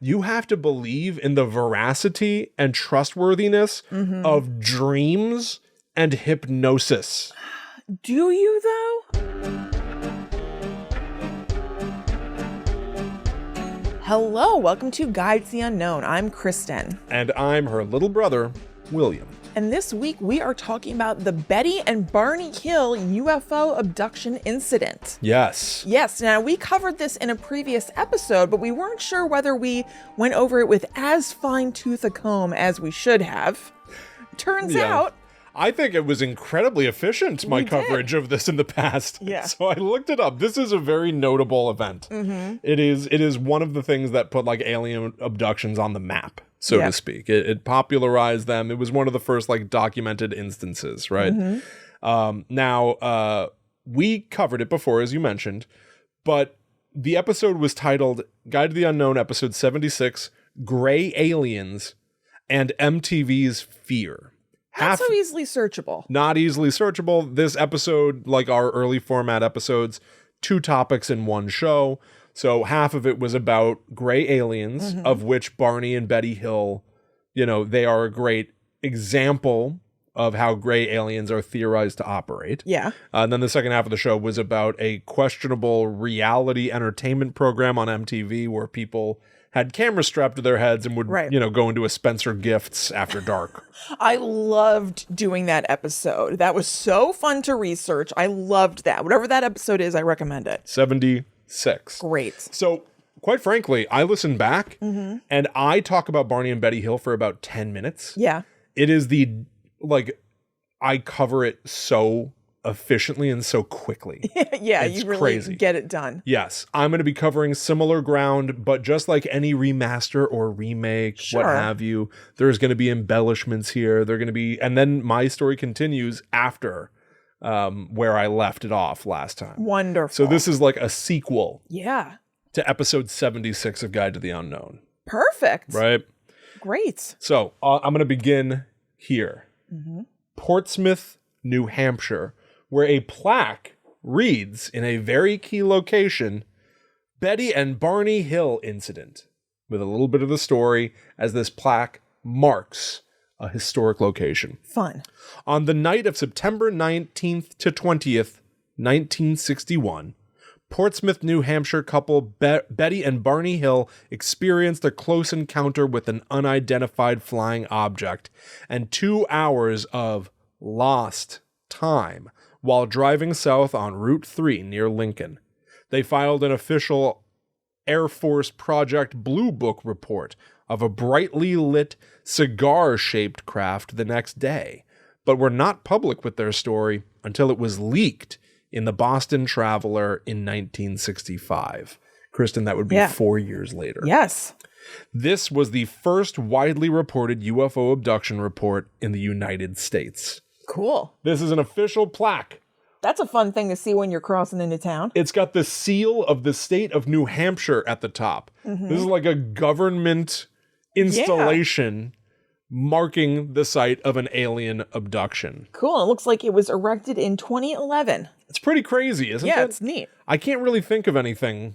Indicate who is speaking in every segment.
Speaker 1: you have to believe in the veracity and trustworthiness of dreams and hypnosis.
Speaker 2: Do you, though? Hello, welcome to Guide to the Unknown. I'm Kristen.
Speaker 1: And I'm her little brother, William.
Speaker 2: And this week we are talking about the Betty and Barney Hill UFO abduction incident.
Speaker 1: Yes.
Speaker 2: Yes, now we covered this in a previous episode, but we weren't sure whether we went over it with as fine-tooth a comb as we should have. Turns out...
Speaker 1: I think it was incredibly efficient, my coverage of this in the past.
Speaker 2: Yeah.
Speaker 1: So I looked it up. This is a very notable event. It is one of the things that put like alien abductions on the map, so to speak. It popularized them. It was one of the first like documented instances, right? Now, we covered it before, as you mentioned, but the episode was titled Guide to the Unknown, episode 76, Gray Aliens and MTV's Fear.
Speaker 2: Not so easily searchable.
Speaker 1: Not easily searchable. This episode, like our early format episodes, 2 topics in one show. So half of it was about gray aliens, of which Barney and Betty Hill, you know, they are a great example of how gray aliens are theorized to operate. Yeah. And then the second half of the show was about a questionable reality entertainment program on MTV where people had cameras strapped to their heads and would, you know, go into a Spencer Gifts after dark.
Speaker 2: I loved doing that episode. That was so fun to research. I loved that. Whatever that episode is, I recommend it.
Speaker 1: 76.
Speaker 2: Great.
Speaker 1: So, quite frankly, I listen back and I talk about Barney and Betty Hill for about 10 minutes.
Speaker 2: Yeah.
Speaker 1: It is I cover it so efficiently and so quickly.
Speaker 2: Yeah,
Speaker 1: it's
Speaker 2: you really
Speaker 1: crazy.
Speaker 2: Get it done.
Speaker 1: Yes, I'm going to be covering similar ground, but just like any remaster or remake, what have you, there's going to be embellishments here. They're going to be, and then my story continues after where I left it off last time.
Speaker 2: Wonderful.
Speaker 1: So this is like a sequel.
Speaker 2: Yeah.
Speaker 1: To episode 76 of Guide to the Unknown.
Speaker 2: Perfect.
Speaker 1: Right.
Speaker 2: Great.
Speaker 1: So I'm going to begin here. Portsmouth, New Hampshire, where a plaque reads in a very key location, Betty and Barney Hill incident, with a little bit of the story as this plaque marks a historic location.
Speaker 2: Fun.
Speaker 1: On the night of September 19th to 20th, 1961, Portsmouth, New Hampshire couple Betty and Barney Hill experienced a close encounter with an unidentified flying object and 2 hours of lost time while driving south on Route 3 near Lincoln. They filed an official Air Force Project Blue Book report of a brightly lit cigar-shaped craft the next day, but were not public with their story until it was leaked in the Boston Traveler in 1965. Kristen, that would be 4 years later.
Speaker 2: Yes.
Speaker 1: This was the first widely reported UFO abduction report in the United States.
Speaker 2: Cool.
Speaker 1: This is an official plaque.
Speaker 2: That's a fun thing to see when you're crossing into town.
Speaker 1: It's got the seal of the state of New Hampshire at the top. This is like a government installation marking the site of an alien abduction.
Speaker 2: Cool. It looks like it was erected in 2011.
Speaker 1: It's pretty crazy, isn't it?
Speaker 2: Yeah, it's neat.
Speaker 1: I can't really think of anything.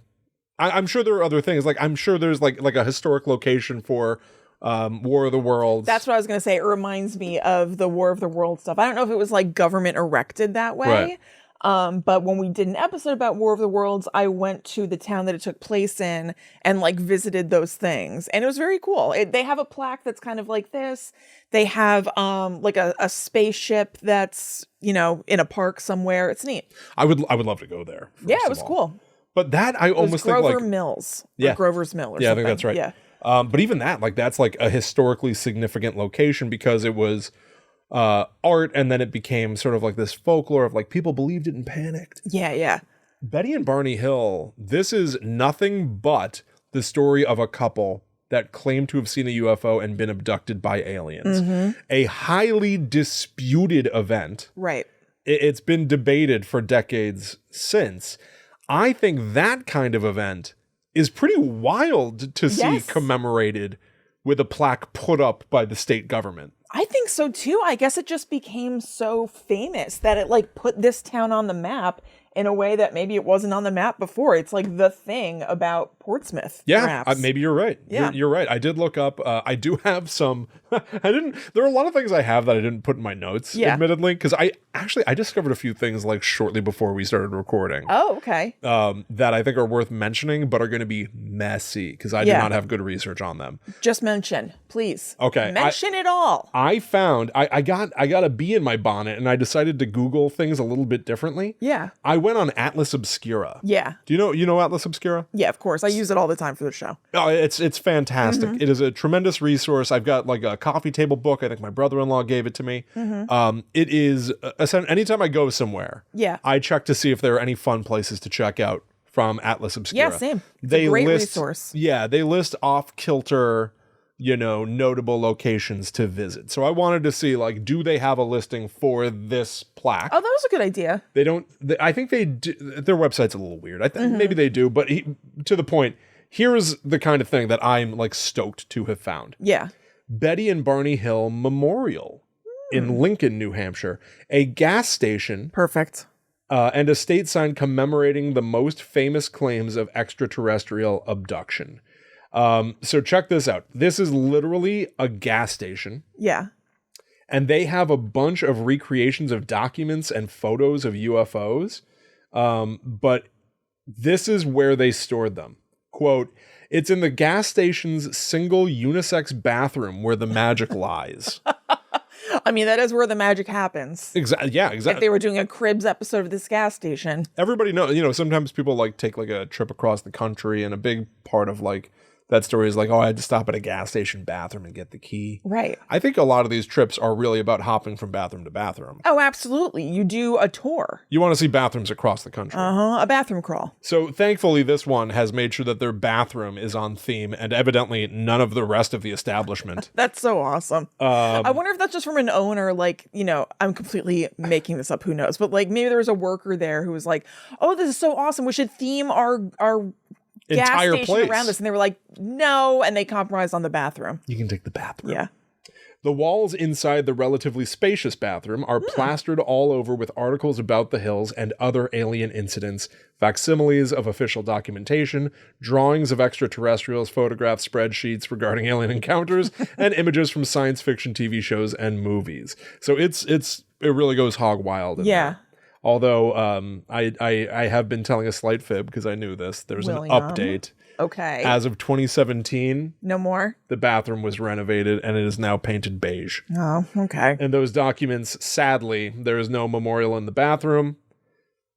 Speaker 1: I'm sure there are other things. Like I'm sure there's like a historic location for War of the Worlds.
Speaker 2: That's what I was going to say. It reminds me of the War of the Worlds stuff. I don't know if it was like government erected that way. But when we did an episode about War of the Worlds, I went to the town that it took place in and like visited those things. And it was very cool. They have a plaque that's kind of like this. They have like a spaceship that's, you know, in a park somewhere. It's neat.
Speaker 1: I would love to go there.
Speaker 2: Yeah, it was cool.
Speaker 1: But that I almost think like
Speaker 2: Mills.
Speaker 1: Yeah.
Speaker 2: Grover's Mill or something.
Speaker 1: Yeah, I think that's right.
Speaker 2: Yeah.
Speaker 1: But even that, like that's like a historically significant location because it was art, and then it became sort of like this folklore of like people believed it and panicked.
Speaker 2: Yeah, yeah.
Speaker 1: Betty and Barney Hill, this is nothing but the story of a couple that claimed to have seen a UFO and been abducted by aliens. A highly disputed event.
Speaker 2: Right.
Speaker 1: It's been debated for decades since. I think that kind of event is pretty wild to see commemorated with a plaque put up by the state government.
Speaker 2: I think so too. I guess it just became so famous that it like put this town on the map in a way that maybe it wasn't on the map before. It's like the thing about Portsmouth.
Speaker 1: Yeah,
Speaker 2: perhaps.
Speaker 1: maybe you're right.
Speaker 2: Yeah.
Speaker 1: You're right. I did look up. I do have some. There are a lot of things I have that I didn't put in my notes, admittedly, because I discovered a few things like shortly before we started recording.
Speaker 2: Oh, okay.
Speaker 1: That I think are worth mentioning, but are going to be messy because I do not have good research on them.
Speaker 2: Just mention, please.
Speaker 1: Okay.
Speaker 2: Mention it all.
Speaker 1: I found I got a bee in my bonnet, and I decided to Google things a little bit differently.
Speaker 2: Yeah.
Speaker 1: I went on Atlas Obscura.
Speaker 2: Yeah.
Speaker 1: Do you know Atlas Obscura?
Speaker 2: Yeah, of course. I use it all the time for the show.
Speaker 1: Oh, it's fantastic. It is a tremendous resource. I've got like a coffee table book. I think my brother-in-law gave it to me. It is anytime I go somewhere, I check to see if there are any fun places to check out from Atlas Obscura.
Speaker 2: Yeah, same. It's a great resource.
Speaker 1: Yeah, they list off-kilter, notable locations to visit. So I wanted to see, like, do they have a listing for this plaque?
Speaker 2: Oh, that was a good idea.
Speaker 1: They don't. I think they do. Their website's a little weird. I think maybe they do, but to the point. Here's the kind of thing that I'm like stoked to have found.
Speaker 2: Yeah.
Speaker 1: Betty and Barney Hill Memorial in Lincoln, New Hampshire, a gas station.
Speaker 2: Perfect.
Speaker 1: And a state sign commemorating the most famous claims of extraterrestrial abduction. So check this out. This is literally a gas station.
Speaker 2: Yeah.
Speaker 1: And they have a bunch of recreations of documents and photos of UFOs. But this is where they stored them. Quote, "It's in the gas station's single unisex bathroom where the magic lies."
Speaker 2: I mean, that is where the magic happens.
Speaker 1: Exactly. Yeah, exactly.
Speaker 2: If they were doing a Cribs episode of this gas station.
Speaker 1: Everybody knows, sometimes people like take like a trip across the country, and a big part of like that story is like, oh, I had to stop at a gas station bathroom and get the key.
Speaker 2: Right.
Speaker 1: I think a lot of these trips are really about hopping from bathroom to bathroom.
Speaker 2: Oh, absolutely. You do a tour.
Speaker 1: You want to see bathrooms across the country.
Speaker 2: A bathroom crawl.
Speaker 1: So thankfully, this one has made sure that their bathroom is on theme, and evidently none of the rest of the establishment.
Speaker 2: That's so awesome. I wonder if that's just from an owner, like, I'm completely making this up, who knows, but like maybe there was a worker there who was like, oh, this is so awesome. We should theme our gas
Speaker 1: entire
Speaker 2: station
Speaker 1: place
Speaker 2: around this. And they were like, no. And they compromised on the bathroom.
Speaker 1: You can take the bathroom.
Speaker 2: Yeah.
Speaker 1: The walls inside the relatively spacious bathroom are plastered all over with articles about the hills and other alien incidents, facsimiles of official documentation, drawings of extraterrestrials, photographs, spreadsheets regarding alien encounters, and images from science fiction TV shows and movies. So it really goes hog wild in there. Although I have been telling a slight fib because I knew this. There's an update.
Speaker 2: Okay.
Speaker 1: As of 2017,
Speaker 2: no more.
Speaker 1: The bathroom was renovated and it is now painted beige.
Speaker 2: Oh, okay.
Speaker 1: And those documents, sadly, there is no memorial in the bathroom.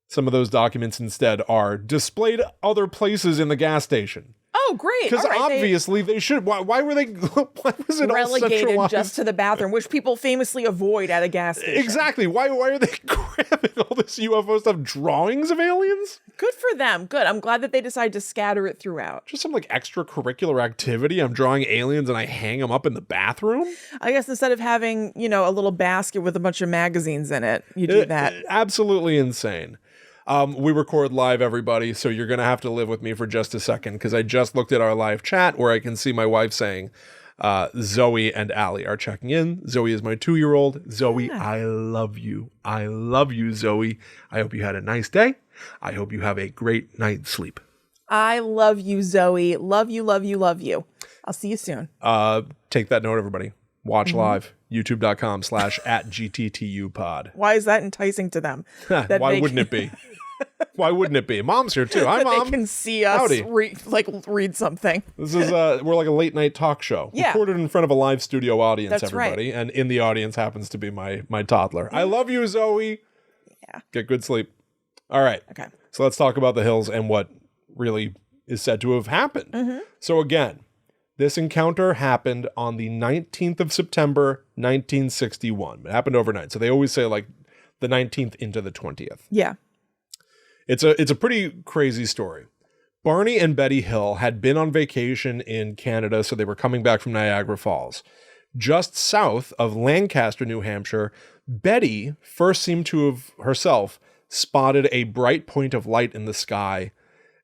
Speaker 1: Some of those documents instead are displayed other places in the gas station.
Speaker 2: Oh, great.
Speaker 1: Because obviously they should. Why were they? Why was it
Speaker 2: relegated
Speaker 1: all centralized?
Speaker 2: Just to the bathroom, which people famously avoid at a gas station?
Speaker 1: Exactly. Why are they grabbing all this UFO stuff? Drawings of aliens?
Speaker 2: Good for them. Good. I'm glad that they decided to scatter it throughout.
Speaker 1: Just some like extracurricular activity. I'm drawing aliens and I hang them up in the bathroom.
Speaker 2: I guess instead of having a little basket with a bunch of magazines in it, you do that.
Speaker 1: Absolutely insane. We record live, everybody, so you're going to have to live with me for just a second because I just looked at our live chat where I can see my wife saying Zoe and Allie are checking in. Zoe is my 2-year-old. Zoe, yeah. I love you. I love you, Zoe. I hope you had a nice day. I hope you have a great night's sleep.
Speaker 2: I love you, Zoe. Love you, love you, love you. I'll see you soon.
Speaker 1: Take that note, everybody. Watch live. youtube.com/@GTTUpod.
Speaker 2: Why is that enticing to them?
Speaker 1: Why wouldn't it be? Why wouldn't it be? Mom's here too. Hi, Mom.
Speaker 2: They can see us read something.
Speaker 1: This is we're like a late night talk show.
Speaker 2: Yeah.
Speaker 1: Recorded in front of a live studio audience,
Speaker 2: That's
Speaker 1: everybody.
Speaker 2: right.
Speaker 1: And in the audience happens to be my toddler. I love you, Zoe.
Speaker 2: Yeah.
Speaker 1: Get good sleep. All right.
Speaker 2: Okay.
Speaker 1: So let's talk about the hills and what really is said to have happened. Mm-hmm. So again, this encounter happened on the 19th of September, 1961. It happened overnight. So they always say like the 19th into the 20th.
Speaker 2: Yeah.
Speaker 1: It's a pretty crazy story. Barney and Betty Hill had been on vacation in Canada, so they were coming back from Niagara Falls. Just south of Lancaster, New Hampshire, Betty first seemed to have herself spotted a bright point of light in the sky.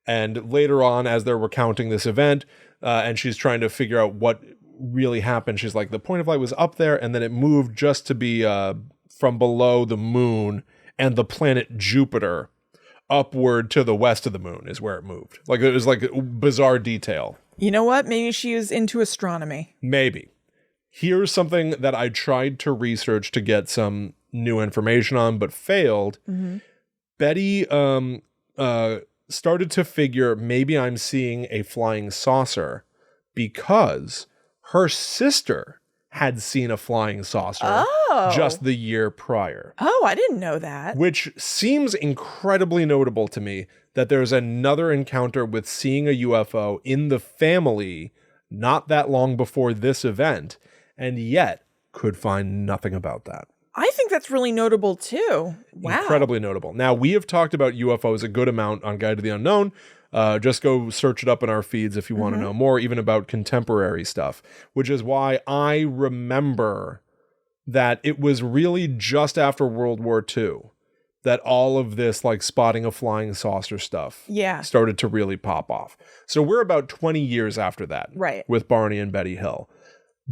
Speaker 1: And later on, as they're recounting this event, and she's trying to figure out what really happened, she's like, the point of light was up there, and then it moved just to be from below the moon and the planet Jupiter upward to the west of the moon is where it moved. Like it was like a bizarre detail.
Speaker 2: You know what? Maybe she is into astronomy.
Speaker 1: Maybe. Here's something that I tried to research to get some new information on, but failed.
Speaker 2: Mm-hmm.
Speaker 1: Betty started to figure maybe I'm seeing a flying saucer because her sister had seen a flying saucer just the year prior.
Speaker 2: Oh, I didn't know that.
Speaker 1: Which seems incredibly notable to me that there's another encounter with seeing a UFO in the family not that long before this event, and yet could find nothing about that.
Speaker 2: I think that's really notable too. Wow.
Speaker 1: Incredibly notable. Now, we have talked about UFOs a good amount on Guide to the Unknown. Just go search it up in our feeds if you want to know more, even about contemporary stuff, which is why I remember that it was really just after World War II that all of this like spotting a flying saucer stuff started to really pop off. So we're about 20 years after that,
Speaker 2: right,
Speaker 1: with Barney and Betty Hill.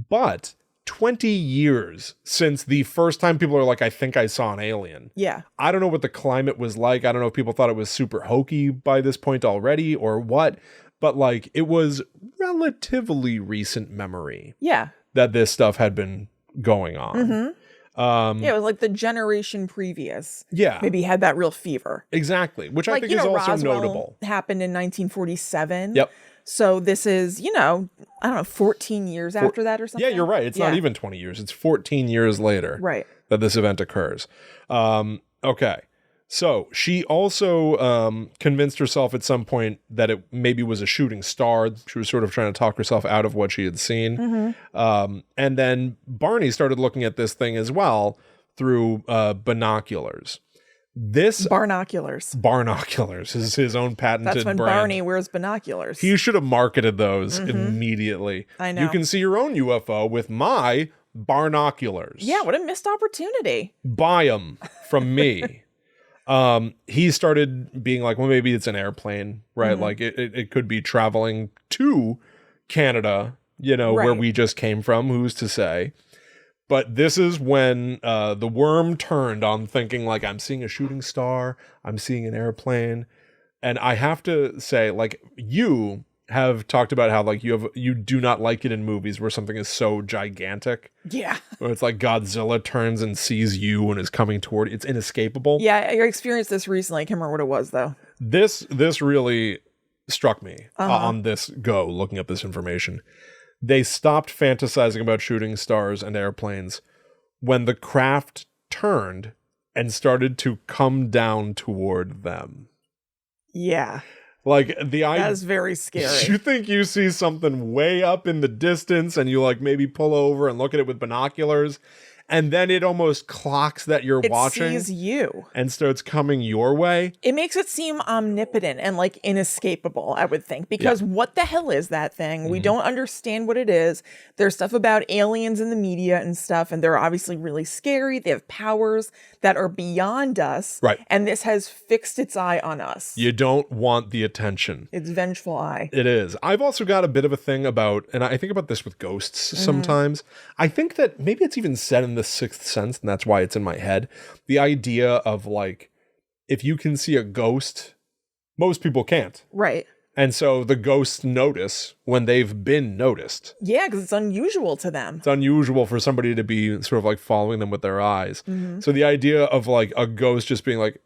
Speaker 1: But 20 years since the first time people are like, I think I saw an alien.
Speaker 2: Yeah.
Speaker 1: I don't know what the climate was like. I don't know if people thought it was super hokey by this point already or what, but like it was relatively recent memory.
Speaker 2: Yeah.
Speaker 1: That this stuff had been going on.
Speaker 2: Mm-hmm. It was like the generation previous.
Speaker 1: Yeah.
Speaker 2: Maybe had that real fever.
Speaker 1: Exactly. Which
Speaker 2: like,
Speaker 1: I think is also
Speaker 2: Roswell
Speaker 1: notable.
Speaker 2: Happened in 1947.
Speaker 1: Yep.
Speaker 2: So this is, I don't know, 14 years after that or something.
Speaker 1: Yeah, you're right. It's not even 20 years. It's 14 years later that this event occurs. Okay. So she also convinced herself at some point that it maybe was a shooting star. She was sort of trying to talk herself out of what she had seen. And then Barney started looking at this thing as well through binoculars. Barnoculars is his own patented brand.
Speaker 2: That's when Barney wears binoculars.
Speaker 1: He should have marketed those immediately.
Speaker 2: I know.
Speaker 1: You can see your own UFO with my Barnoculars.
Speaker 2: Yeah, what a missed opportunity.
Speaker 1: Buy them from me. He started being like, well, maybe it's an airplane, right? Like it could be traveling to Canada, where we just came from. Who's to say? But this is when the worm turned on thinking like, I'm seeing a shooting star, I'm seeing an airplane. And I have to say, like, you have talked about how like you do not like it in movies where something is so gigantic.
Speaker 2: Yeah.
Speaker 1: Where it's like Godzilla turns and sees you and is coming toward it's inescapable.
Speaker 2: Yeah, I experienced this recently. I can't remember what it was though.
Speaker 1: This really struck me on this go, looking up this information. They stopped fantasizing about shooting stars and airplanes when the craft turned and started to come down toward them.
Speaker 2: Yeah.
Speaker 1: Like that's
Speaker 2: very scary.
Speaker 1: You think you see something way up in the distance and you like maybe pull over and look at it with binoculars, and then it almost clocks that you're watching.
Speaker 2: It sees you.
Speaker 1: And starts coming your way.
Speaker 2: It makes it seem omnipotent and like inescapable, I would think. Because what the hell is that thing? We don't understand what it is. There's stuff about aliens in the media and stuff, and they're obviously really scary. They have powers that are beyond us.
Speaker 1: Right.
Speaker 2: And this has fixed its eye on us.
Speaker 1: You don't want the attention.
Speaker 2: It's vengeful eye.
Speaker 1: It is. I've also got a bit of a thing about, and I think about this with ghosts sometimes. I think that maybe it's even said in The Sixth Sense, and that's why it's in my head. The idea of like, if you can see a ghost, most people can't.
Speaker 2: Right.
Speaker 1: And so the ghosts notice when they've been noticed.
Speaker 2: Yeah, because it's unusual to them.
Speaker 1: It's unusual for somebody to be sort of like following them with their eyes. So the idea of like a ghost just being like,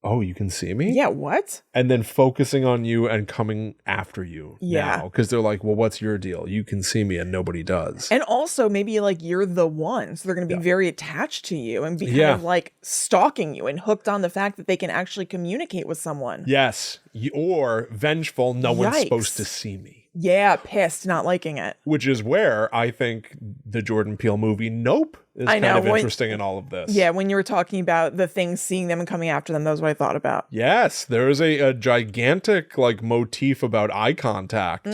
Speaker 1: oh, you can see me?
Speaker 2: Yeah, what?
Speaker 1: And then focusing on you and coming after you now. Because they're like, well, what's your deal? You can see me and nobody does.
Speaker 2: And also maybe like you're the one. So they're going to be very attached to you and be kind of like stalking you and hooked on the fact that they can actually communicate with someone.
Speaker 1: Yes. Or vengeful, no one's supposed to see me.
Speaker 2: Yeah, pissed, not liking it.
Speaker 1: Which is where I think the Jordan Peele movie Nope is kind of interesting in all of this.
Speaker 2: Yeah, when you were talking about the things, seeing them and coming after them, that was what I thought about.
Speaker 1: Yes, there is a gigantic like motif about eye contact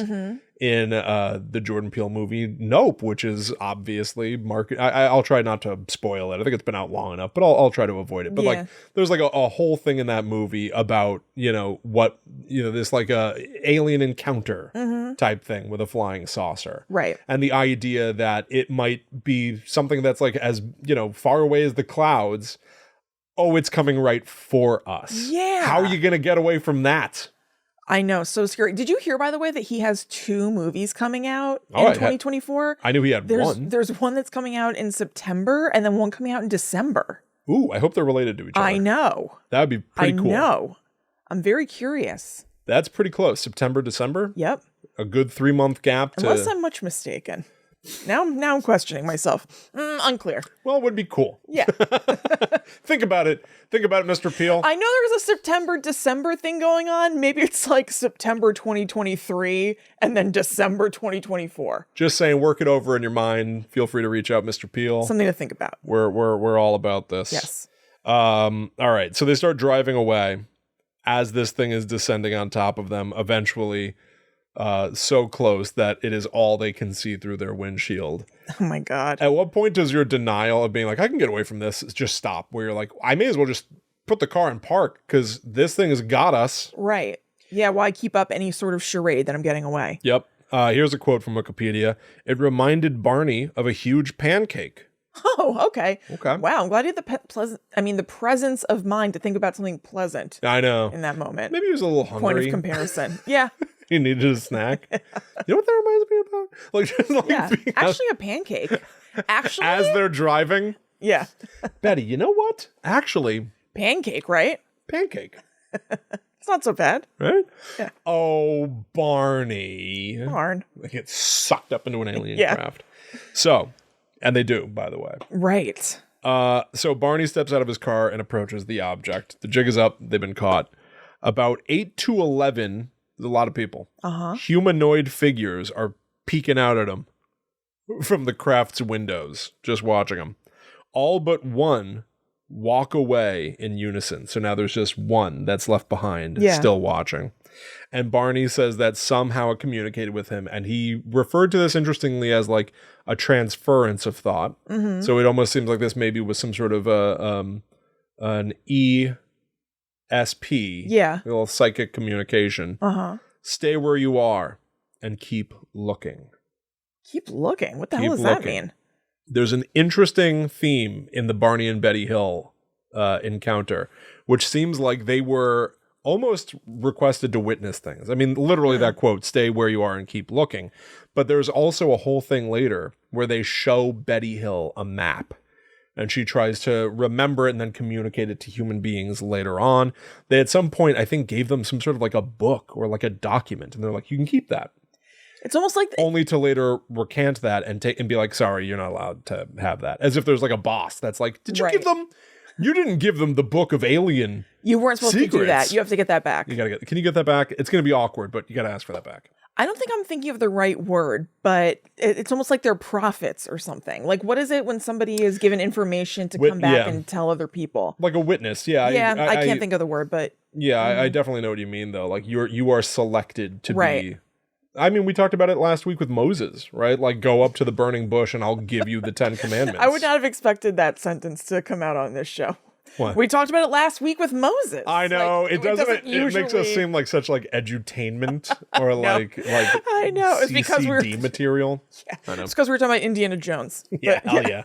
Speaker 1: in the Jordan Peele movie Nope, which is obviously I'll try not to spoil it. I think it's been out long enough, but I'll try to avoid it. But like there's like a whole thing in that movie about, this like a alien encounter type thing with a flying saucer.
Speaker 2: Right.
Speaker 1: And the idea that it might be something that's like as, far away as the clouds, oh, it's coming right for us.
Speaker 2: Yeah.
Speaker 1: How are you going to get away from that?
Speaker 2: I know, so scary. Did you hear, by the way, that he has 2 movies coming out in 2024?
Speaker 1: I knew he had one.
Speaker 2: There's one that's coming out in September and then one coming out in December.
Speaker 1: Ooh, I hope they're related to each other.
Speaker 2: I know.
Speaker 1: That would be pretty cool.
Speaker 2: I know. I'm very curious.
Speaker 1: That's pretty close. September, December?
Speaker 2: Yep.
Speaker 1: A good 3-month gap.
Speaker 2: Unless I'm much mistaken. Now I'm questioning myself. Unclear.
Speaker 1: Well, it would be cool.
Speaker 2: Yeah.
Speaker 1: Think about it. Think about it, Mr. Peel.
Speaker 2: I know there's a September-December thing going on. Maybe it's like September 2023 and then December 2024.
Speaker 1: Just saying, work it over in your mind. Feel free to reach out, Mr. Peel.
Speaker 2: Something to think about.
Speaker 1: We're all about this.
Speaker 2: Yes.
Speaker 1: All right. So they start driving away as this thing is descending on top of them, eventually so close that it is all they can see through their windshield.
Speaker 2: Oh my God.
Speaker 1: At what point does your denial of being like, I can get away from this, just stop? Where you're like, I may as well just put the car in park because this thing has got us.
Speaker 2: Right. Yeah, why keep up any sort of charade that I'm getting away?
Speaker 1: Yep. Here's a quote from Wikipedia. It reminded Barney of a huge pancake.
Speaker 2: Oh, okay.
Speaker 1: Okay.
Speaker 2: Wow, I'm glad you had the presence of mind to think about something pleasant
Speaker 1: I know.
Speaker 2: in that moment.
Speaker 1: Maybe he was a little hungry.
Speaker 2: Point of comparison. Yeah.
Speaker 1: He needed a snack. You know what that reminds me about? Like, just like
Speaker 2: Yeah.
Speaker 1: being
Speaker 2: Actually, a pancake. Actually.
Speaker 1: as they're driving.
Speaker 2: Yeah.
Speaker 1: Betty, you know what? Actually,
Speaker 2: Pancake, right?
Speaker 1: pancake.
Speaker 2: It's not so bad.
Speaker 1: Right?
Speaker 2: Yeah.
Speaker 1: Oh, Barney.
Speaker 2: Darn.
Speaker 1: They get sucked up into an alien
Speaker 2: Yeah.
Speaker 1: craft. So, and they do, by the way.
Speaker 2: Right.
Speaker 1: So Barney steps out of his car and approaches the object. The jig is up. They've been caught. About 8 to 11, there's a lot of people. Humanoid figures are peeking out at him from the craft's windows, just watching them. All but one walk away in unison. So now there's just one that's left behind, still watching. And Barney says that somehow it communicated with him. And he referred to this interestingly as like a transference of thought. Mm-hmm. So it almost seems like this maybe was some sort of an ESP.
Speaker 2: Yeah.
Speaker 1: A little psychic communication. Stay where you are and keep looking.
Speaker 2: Keep looking. What the
Speaker 1: Keep
Speaker 2: hell does that
Speaker 1: looking.
Speaker 2: mean?
Speaker 1: There's an interesting theme in the Barney and Betty Hill encounter, which seems like they were almost requested to witness things. I mean, literally that quote, stay where you are and keep looking. But there's also a whole thing later where they show Betty Hill a map. And she tries to remember it and then communicate it to human beings later on. They at some point, I think, gave them some sort of like a book or like a document. And they're like, you can keep that.
Speaker 2: It's almost like
Speaker 1: Only to later recant that and be like, sorry, you're not allowed to have that. As if there's like a boss that's like, did you give them? You didn't give them the book of alien
Speaker 2: you weren't supposed
Speaker 1: secrets.
Speaker 2: to do that. You have to get that back.
Speaker 1: Can you get that back? It's going to be awkward, but you got to ask for that back.
Speaker 2: I don't think I'm thinking of the right word, but it's almost like they're prophets or something. Like, what is it when somebody is given information to come back and tell other people?
Speaker 1: Like a witness, yeah.
Speaker 2: Yeah, I can't think of the word, but...
Speaker 1: Yeah, I definitely know what you mean, though. Like, you are selected to be... I mean, we talked about it last week with Moses, right? Like, go up to the burning bush and I'll give you the 10 commandments.
Speaker 2: I would not have expected that sentence to come out on this show.
Speaker 1: What?
Speaker 2: We talked about it last week with Moses.
Speaker 1: I know.
Speaker 2: Like,
Speaker 1: it makes us seem like such like edutainment or like
Speaker 2: I know. It's because we're
Speaker 1: material.
Speaker 2: Yeah. It's because we were talking about Indiana Jones.
Speaker 1: Yeah, hell yeah.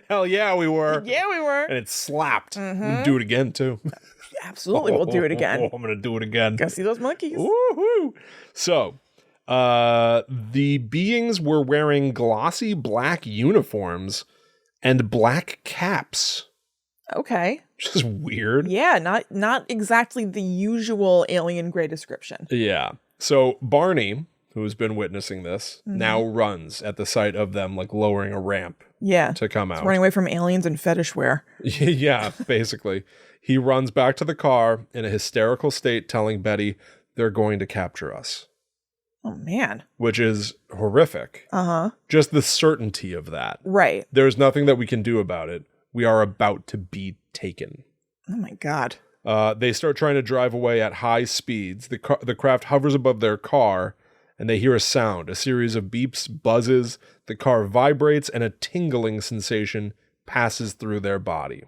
Speaker 1: Hell yeah, we were.
Speaker 2: Yeah, we were.
Speaker 1: And it slapped. We'll do it again too.
Speaker 2: Absolutely, we'll do it again.
Speaker 1: I'm gonna do it again.
Speaker 2: Go see those monkeys.
Speaker 1: Woohoo! So the beings were wearing glossy black uniforms and black caps.
Speaker 2: Okay.
Speaker 1: Which is weird.
Speaker 2: Yeah, not exactly the usual alien gray description.
Speaker 1: Yeah. So Barney, who's been witnessing this, now runs at the sight of them like lowering a ramp to come out.
Speaker 2: Running away from aliens and fetish wear.
Speaker 1: Yeah, basically. He runs back to the car in a hysterical state, telling Betty they're going to capture us.
Speaker 2: Oh, man.
Speaker 1: Which is horrific. Just the certainty of that.
Speaker 2: Right.
Speaker 1: There's nothing that we can do about it. We are about to be taken.
Speaker 2: Oh, my God.
Speaker 1: They start trying to drive away at high speeds. The craft hovers above their car, and they hear a sound, a series of beeps, buzzes. The car vibrates, and a tingling sensation passes through their body.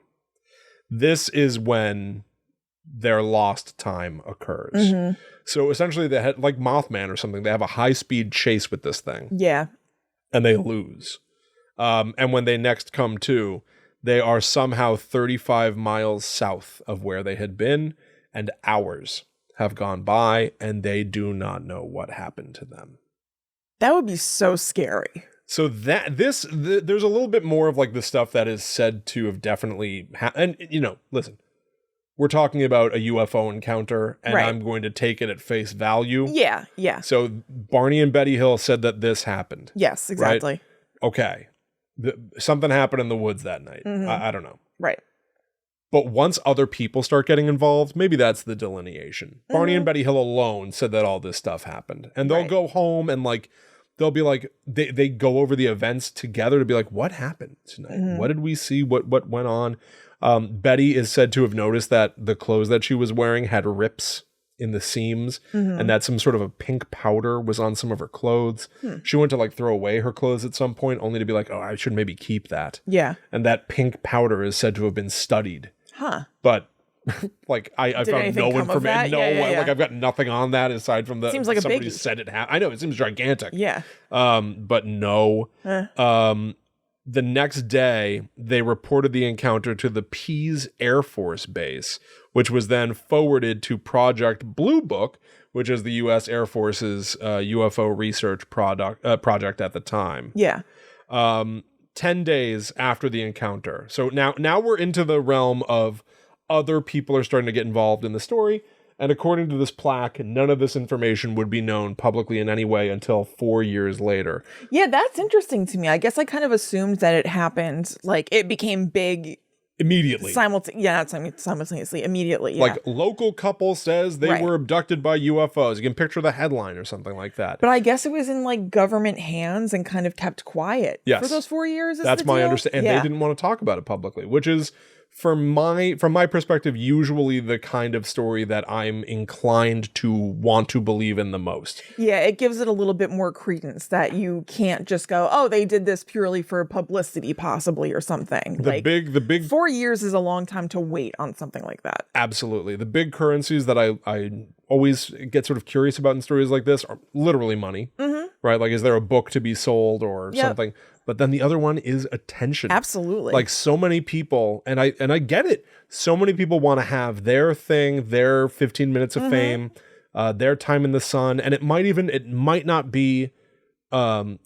Speaker 1: This is when their lost time occurs. So essentially, they had, like Mothman or something, they have a high-speed chase with this thing.
Speaker 2: Yeah.
Speaker 1: And they lose. And when they next come to, They are somehow 35 miles south of where they had been, and hours have gone by, and they do not know what happened to them.
Speaker 2: That would be so scary.
Speaker 1: So there's a little bit more of like the stuff that is said to have definitely and listen, we're talking about a UFO encounter, and
Speaker 2: Right.
Speaker 1: I'm going to take it at face value.
Speaker 2: Yeah.
Speaker 1: So Barney and Betty Hill said that this happened.
Speaker 2: Yes, exactly.
Speaker 1: Right? Okay. Something happened in the woods that night.
Speaker 2: Mhm.
Speaker 1: I don't know.
Speaker 2: Right.
Speaker 1: But once other people start getting involved, maybe that's the delineation. Barney and Betty Hill alone said that all this stuff happened. And they'll
Speaker 2: Right.
Speaker 1: go home and like, they'll be like, they go over the events together to be like, what happened tonight? What did we see? What went on? Betty is said to have noticed that the clothes that she was wearing had rips in the seams, and that some sort of a pink powder was on some of her clothes. She went to like throw away her clothes at some point, only to be like, oh, I should maybe keep that.
Speaker 2: Yeah.
Speaker 1: And that pink powder is said to have been studied.
Speaker 2: Huh.
Speaker 1: But like I found
Speaker 2: anything
Speaker 1: no
Speaker 2: come of
Speaker 1: information.
Speaker 2: that?
Speaker 1: No,
Speaker 2: Yeah.
Speaker 1: Like I've got nothing on that aside from the
Speaker 2: Seems like a
Speaker 1: somebody
Speaker 2: biggie.
Speaker 1: said it happened. I know it seems gigantic.
Speaker 2: Yeah.
Speaker 1: But no. The next day, they reported the encounter to the Pease Air Force Base, which was then forwarded to Project Blue Book, which is the U.S. Air Force's UFO research project at the time.
Speaker 2: Yeah.
Speaker 1: 10 days after the encounter. So now we're into the realm of other people are starting to get involved in the story. And according to this plaque, none of this information would be known publicly in any way until 4 years later.
Speaker 2: Yeah, that's interesting to me. I guess I kind of assumed that it happened, like it became big
Speaker 1: Immediately.
Speaker 2: simultaneously, immediately. Yeah.
Speaker 1: Like local couple says they
Speaker 2: Right.
Speaker 1: were abducted by UFOs. You can picture the headline or something like that.
Speaker 2: But I guess it was in like government hands and kind of kept quiet for those 4 years.
Speaker 1: That's my understanding. And they didn't want to talk about it publicly, which is from my perspective, usually the kind of story that I'm inclined to want to believe in the most.
Speaker 2: Yeah, it gives it a little bit more credence that you can't just go, oh, they did this purely for publicity, possibly, or something.
Speaker 1: The big
Speaker 2: 4 years is a long time to wait on something like that.
Speaker 1: Absolutely. The big currencies that I always get sort of curious about in stories like this are literally money, right? Like, is there a book to be sold or something? But then the other one is attention.
Speaker 2: Absolutely.
Speaker 1: Like so many people, and I get it. So many people want to have their thing, their 15 minutes of fame, their time in the sun, and it might not be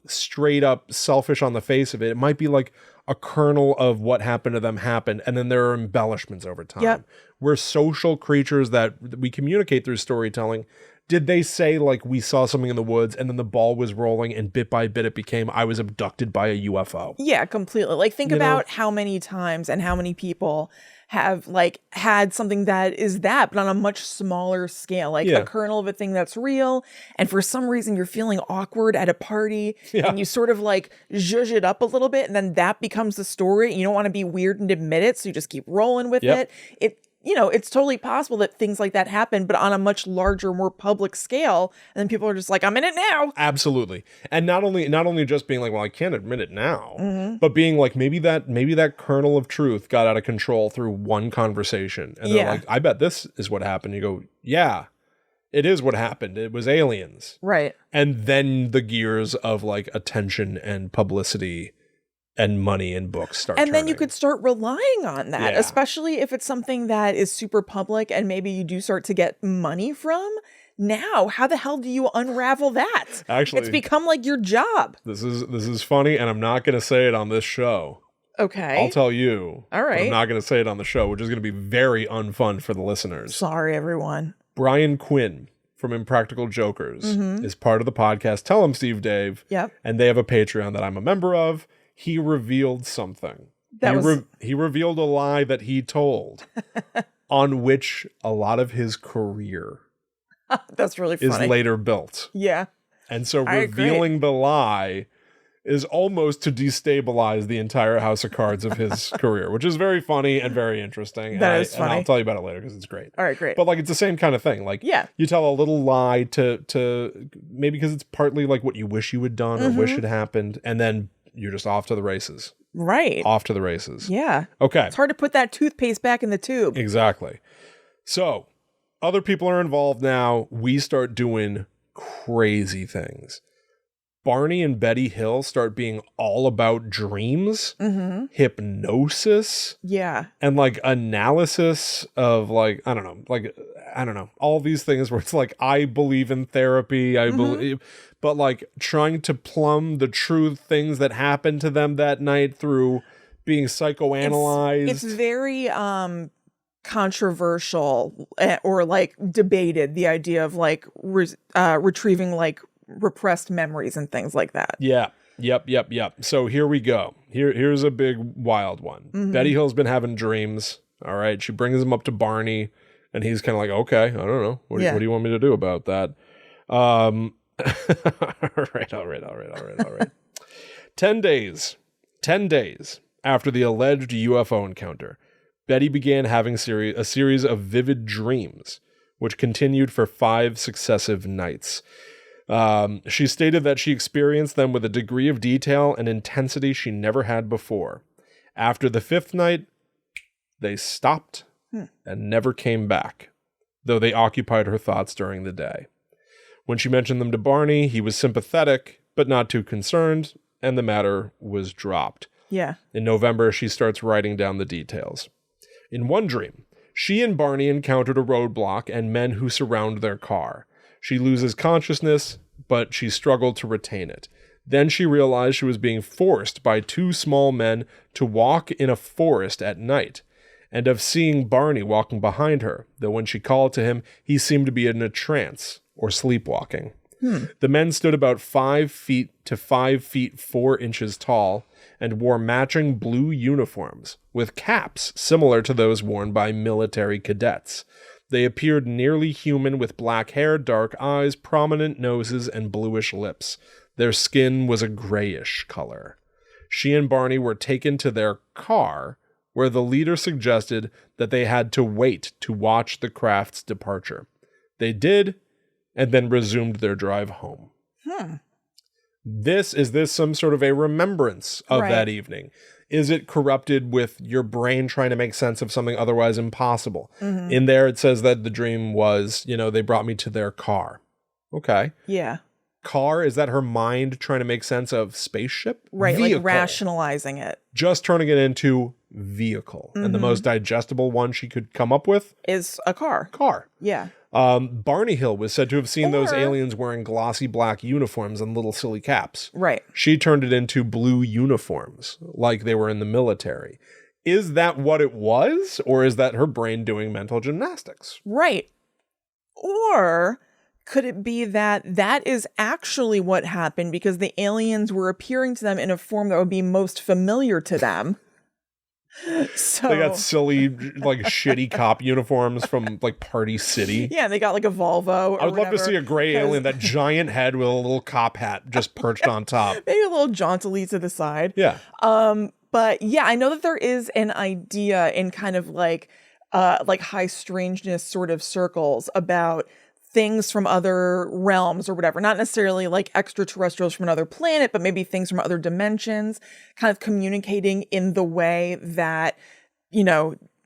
Speaker 1: straight up selfish on the face of it. It might be like a kernel of what happened to them happened, and then there are embellishments over time.
Speaker 2: Yep.
Speaker 1: We're social creatures that we communicate through storytelling. Did they say, like, we saw something in the woods and then the ball was rolling and bit by bit it became, I was abducted by a UFO?
Speaker 2: Yeah, completely. Like, think about how many times and how many people have, like, had something that is that, but on a much smaller scale. Like, a kernel of a thing that's real, and for some reason you're feeling awkward at a party, and you sort of, like, zhuzh it up a little bit, and then that becomes the story, and you don't want to be weird and admit it, so you just keep rolling with it. It's totally possible that things like that happen, but on a much larger, more public scale. And then people are just like, I'm in it now.
Speaker 1: Absolutely. And not only just being like, well, I can't admit it now, but being like, maybe that kernel of truth got out of control through one conversation. And they're like, I bet this is what happened. You go, yeah, it is what happened. It was aliens.
Speaker 2: Right.
Speaker 1: And then the gears of like attention and publicity and money and books start
Speaker 2: and then
Speaker 1: turning.
Speaker 2: you could start relying on that,
Speaker 1: Yeah.
Speaker 2: especially if it's something that is super public and maybe you do start to get money from. Now, how the hell do you unravel that?
Speaker 1: Actually,
Speaker 2: it's become like your job.
Speaker 1: This is funny, and I'm not going to say it on this show.
Speaker 2: Okay.
Speaker 1: I'll tell you.
Speaker 2: All right.
Speaker 1: But I'm not going to say it on the show, which is going to be very unfun for the listeners.
Speaker 2: Sorry, everyone.
Speaker 1: Brian Quinn from Impractical Jokers is part of the podcast. Tell him, Steve Dave.
Speaker 2: Yep.
Speaker 1: And they have a Patreon that I'm a member of. He revealed something. He revealed a lie that he told on which a lot of his career
Speaker 2: That's really funny.
Speaker 1: is later built.
Speaker 2: Yeah.
Speaker 1: And so
Speaker 2: I agree.
Speaker 1: revealing the lie is almost to destabilize the entire house of cards of his career, which is very funny and very interesting.
Speaker 2: That is
Speaker 1: And
Speaker 2: funny.
Speaker 1: I'll tell you about it later because it's great.
Speaker 2: All right, great.
Speaker 1: But like, it's the same kind of thing. Like, you tell a little lie to maybe because it's partly like what you wish you had done or wish had happened, and then you're just off to the races.
Speaker 2: Right.
Speaker 1: Off to the races.
Speaker 2: Yeah.
Speaker 1: Okay.
Speaker 2: It's hard to put that toothpaste back in the tube.
Speaker 1: Exactly. So other people are involved now. We start doing crazy things. Barney and Betty Hill start being all about dreams, hypnosis, and like analysis of like, I don't know, all these things where it's like, I believe in therapy, I believe, but like trying to plumb the true things that happened to them that night through being psychoanalyzed.
Speaker 2: It's very controversial or like debated, the idea of like retrieving like repressed memories and things like that.
Speaker 1: Yeah. Yep. So here we go. Here's a big wild one. Betty Hill's been having dreams. All right. She brings him up to Barney and he's kind of like, okay, I don't know. What do you want me to do about that? All right. 10 days after the alleged UFO encounter, Betty began having a series of vivid dreams, which continued for 5 successive nights. She stated that she experienced them with a degree of detail and intensity she never had before. After the 5th night, they stopped and never came back, though they occupied her thoughts during the day. When she mentioned them to Barney, he was sympathetic, but not too concerned, and the matter was dropped.
Speaker 2: Yeah.
Speaker 1: In November, she starts writing down the details. In one dream, she and Barney encountered a roadblock and men who surround their car. She loses consciousness, but she struggled to retain it. Then she realized she was being forced by 2 small men to walk in a forest at night, and of seeing Barney walking behind her, though when she called to him, he seemed to be in a trance or sleepwalking. The men stood about 5 feet to 5 feet 4 inches tall and wore matching blue uniforms with caps similar to those worn by military cadets. They appeared nearly human with black hair, dark eyes, prominent noses, and bluish lips. Their skin was a grayish color. She and Barney were taken to their car, where the leader suggested that they had to wait to watch the craft's departure. They did, and then resumed their drive home. Is this some sort of a remembrance of that evening? Is it corrupted with your brain trying to make sense of something otherwise impossible? In there, it says that the dream was, they brought me to their car. Okay.
Speaker 2: Yeah.
Speaker 1: Car, is that her mind trying to make sense of spaceship?
Speaker 2: Right,
Speaker 1: Vehicle.
Speaker 2: like rationalizing it.
Speaker 1: Just turning it into vehicle. And the most digestible one she could come up with?
Speaker 2: Is a car. Yeah.
Speaker 1: Barney Hill was said to have seen those aliens wearing glossy black uniforms and little silly caps.
Speaker 2: Right.
Speaker 1: She turned it into blue uniforms, like they were in the military. Is that what it was? Or is that her brain doing mental gymnastics?
Speaker 2: Right. Or could it be that that is actually what happened because the aliens were appearing to them in a form that would be most familiar to them? So
Speaker 1: they got silly, like shitty cop uniforms from like Party City.
Speaker 2: Yeah, they got like a Volvo.
Speaker 1: I would love to see a gray alien, that giant head with a little cop hat just perched on top.
Speaker 2: Maybe a little jauntily to the side.
Speaker 1: Yeah.
Speaker 2: But yeah, I know that there is an idea in kind of like high strangeness sort of circles about things from other realms or whatever, not necessarily like extraterrestrials from another planet, but maybe things from other dimensions, kind of communicating in the way that,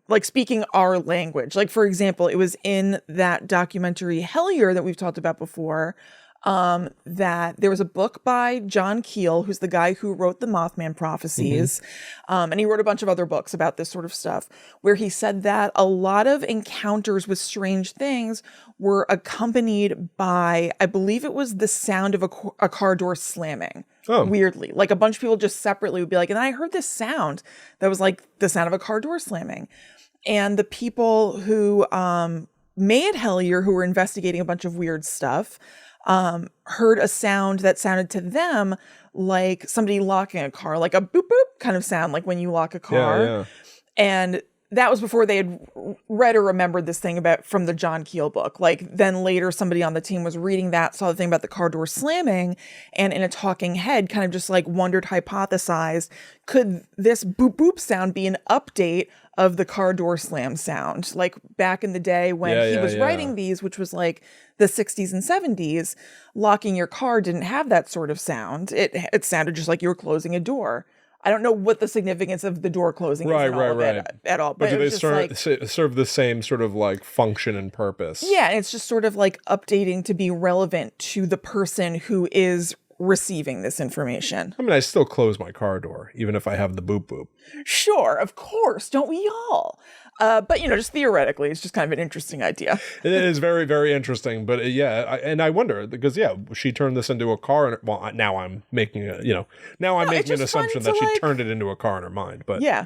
Speaker 2: like speaking our language. Like, for example, it was in that documentary Hellier that we've talked about before, that there was a book by John Keel, who's the guy who wrote the Mothman prophecies. And he wrote a bunch of other books about this sort of stuff, where he said that a lot of encounters with strange things were accompanied by, I believe it was the sound of a car door slamming. Oh. Weirdly. Like a bunch of people just separately would be like, and I heard this sound that was like the sound of a car door slamming. And the people who made Hellier, who were investigating a bunch of weird stuff, heard a sound that sounded to them like somebody locking a car, like a boop boop kind of sound, like when you lock a car. Yeah. And that was before they had read or remembered this thing from the John Keel book. Like then later somebody on the team was reading that, saw the thing about the car door slamming, and in a talking head kind of just like wondered, hypothesized, could this boop boop sound be an update of the car door slam sound? Like back in the day when he was writing these, which was like the 60s and 70s, locking your car didn't have that sort of sound. It sounded just like you were closing a door. I don't know what the significance of the door closing is at all.
Speaker 1: But do they serve the same sort of like function and purpose?
Speaker 2: Yeah, it's just sort of like updating to be relevant to the person who is receiving this information.
Speaker 1: I mean, I still close my car door, even if I have the boop boop.
Speaker 2: Sure, of course. Don't we all? But, just theoretically, it's just kind of an interesting idea.
Speaker 1: It is very, very interesting. But I wonder, because, she turned this into a car. And, well, now I'm making making an assumption that she turned it into a car in her mind. But
Speaker 2: yeah,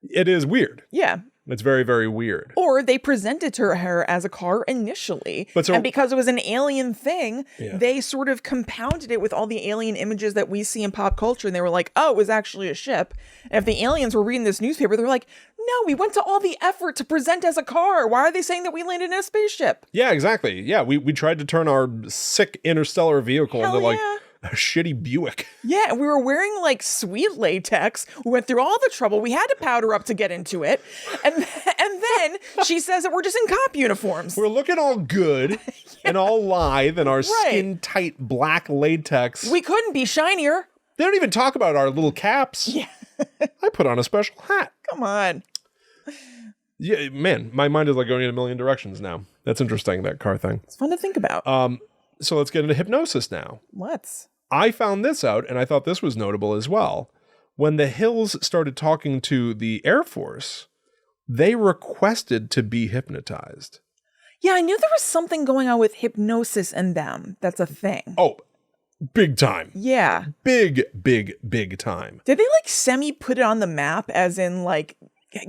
Speaker 1: it is weird.
Speaker 2: Yeah.
Speaker 1: It's very, very weird.
Speaker 2: Or they presented to her as a car initially. And because it was an alien thing, they sort of compounded it with all the alien images that we see in pop culture. And they were like, oh, it was actually a ship. And if the aliens were reading this newspaper, they're like, no, we went to all the effort to present as a car. Why are they saying that we landed in a spaceship?
Speaker 1: Yeah, exactly. Yeah, we tried to turn our sick interstellar vehicle into like a shitty Buick.
Speaker 2: Yeah, and we were wearing like sweet latex. We went through all the trouble. We had to powder up to get into it. And then she says that we're just in cop uniforms.
Speaker 1: We're looking all good and all lithe in our skin-tight black latex.
Speaker 2: We couldn't be shinier.
Speaker 1: They don't even talk about our little caps.
Speaker 2: Yeah.
Speaker 1: I put on a special hat.
Speaker 2: Come on.
Speaker 1: Yeah, man, my mind is like going in a million directions now. That's interesting, that car thing.
Speaker 2: It's fun to think about.
Speaker 1: So let's get into hypnosis now.
Speaker 2: Let's.
Speaker 1: I found this out, and I thought this was notable as well. When the Hills started talking to the Air Force, they requested to be hypnotized.
Speaker 2: Yeah, I knew there was something going on with hypnosis and them. That's a thing.
Speaker 1: Oh, big time.
Speaker 2: Yeah.
Speaker 1: Big, big, big time.
Speaker 2: Did they like semi-put it on the map as in like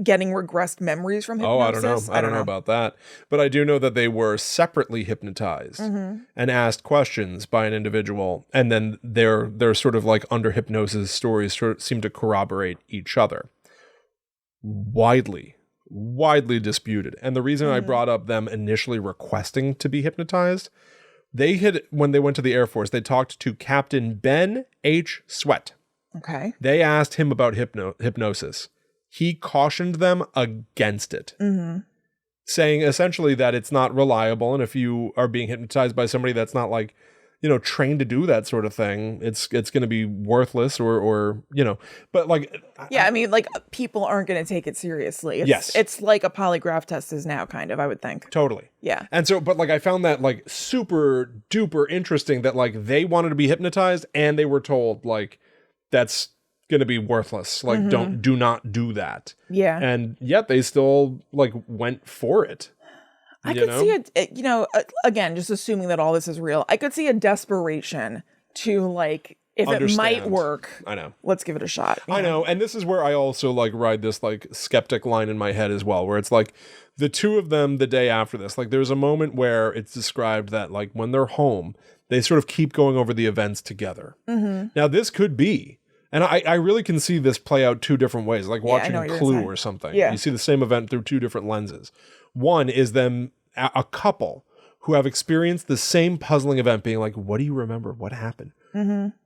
Speaker 2: getting regressed memories from hypnosis?
Speaker 1: Oh, I don't know. I don't know about that. But I do know that they were separately hypnotized and asked questions by an individual. And then their sort of like under hypnosis stories seem to corroborate each other. Widely disputed. And the reason I brought up them initially requesting to be hypnotized, when they went to the Air Force, they talked to Captain Ben H. Sweat.
Speaker 2: Okay.
Speaker 1: They asked him about hypnosis. He cautioned them against it, saying essentially that it's not reliable. And if you are being hypnotized by somebody that's not like, trained to do that sort of thing, it's going to be worthless or but like.
Speaker 2: Yeah, I mean, like people aren't going to take it seriously.
Speaker 1: Yes.
Speaker 2: It's like a polygraph test is now kind of, I would think.
Speaker 1: Totally.
Speaker 2: Yeah.
Speaker 1: And so, but like I found that like super duper interesting that like they wanted to be hypnotized and they were told like that's going to be worthless. Like do not do that.
Speaker 2: Yeah.
Speaker 1: And yet they still like went for it.
Speaker 2: I could see it, again, just assuming that all this is real, I could see a desperation to like, if it might work,
Speaker 1: I know.
Speaker 2: Let's give it a shot.
Speaker 1: I know. And this is where I also like ride this like skeptic line in my head as well, where it's like the two of them the day after this, like there's a moment where it's described that like when they're home, they sort of keep going over the events together. Now this could be, and I really can see this play out two different ways, like watching Clue or something.
Speaker 2: Yeah.
Speaker 1: You see the same event through two different lenses. One is them, a couple who have experienced the same puzzling event being like, what do you remember? What happened?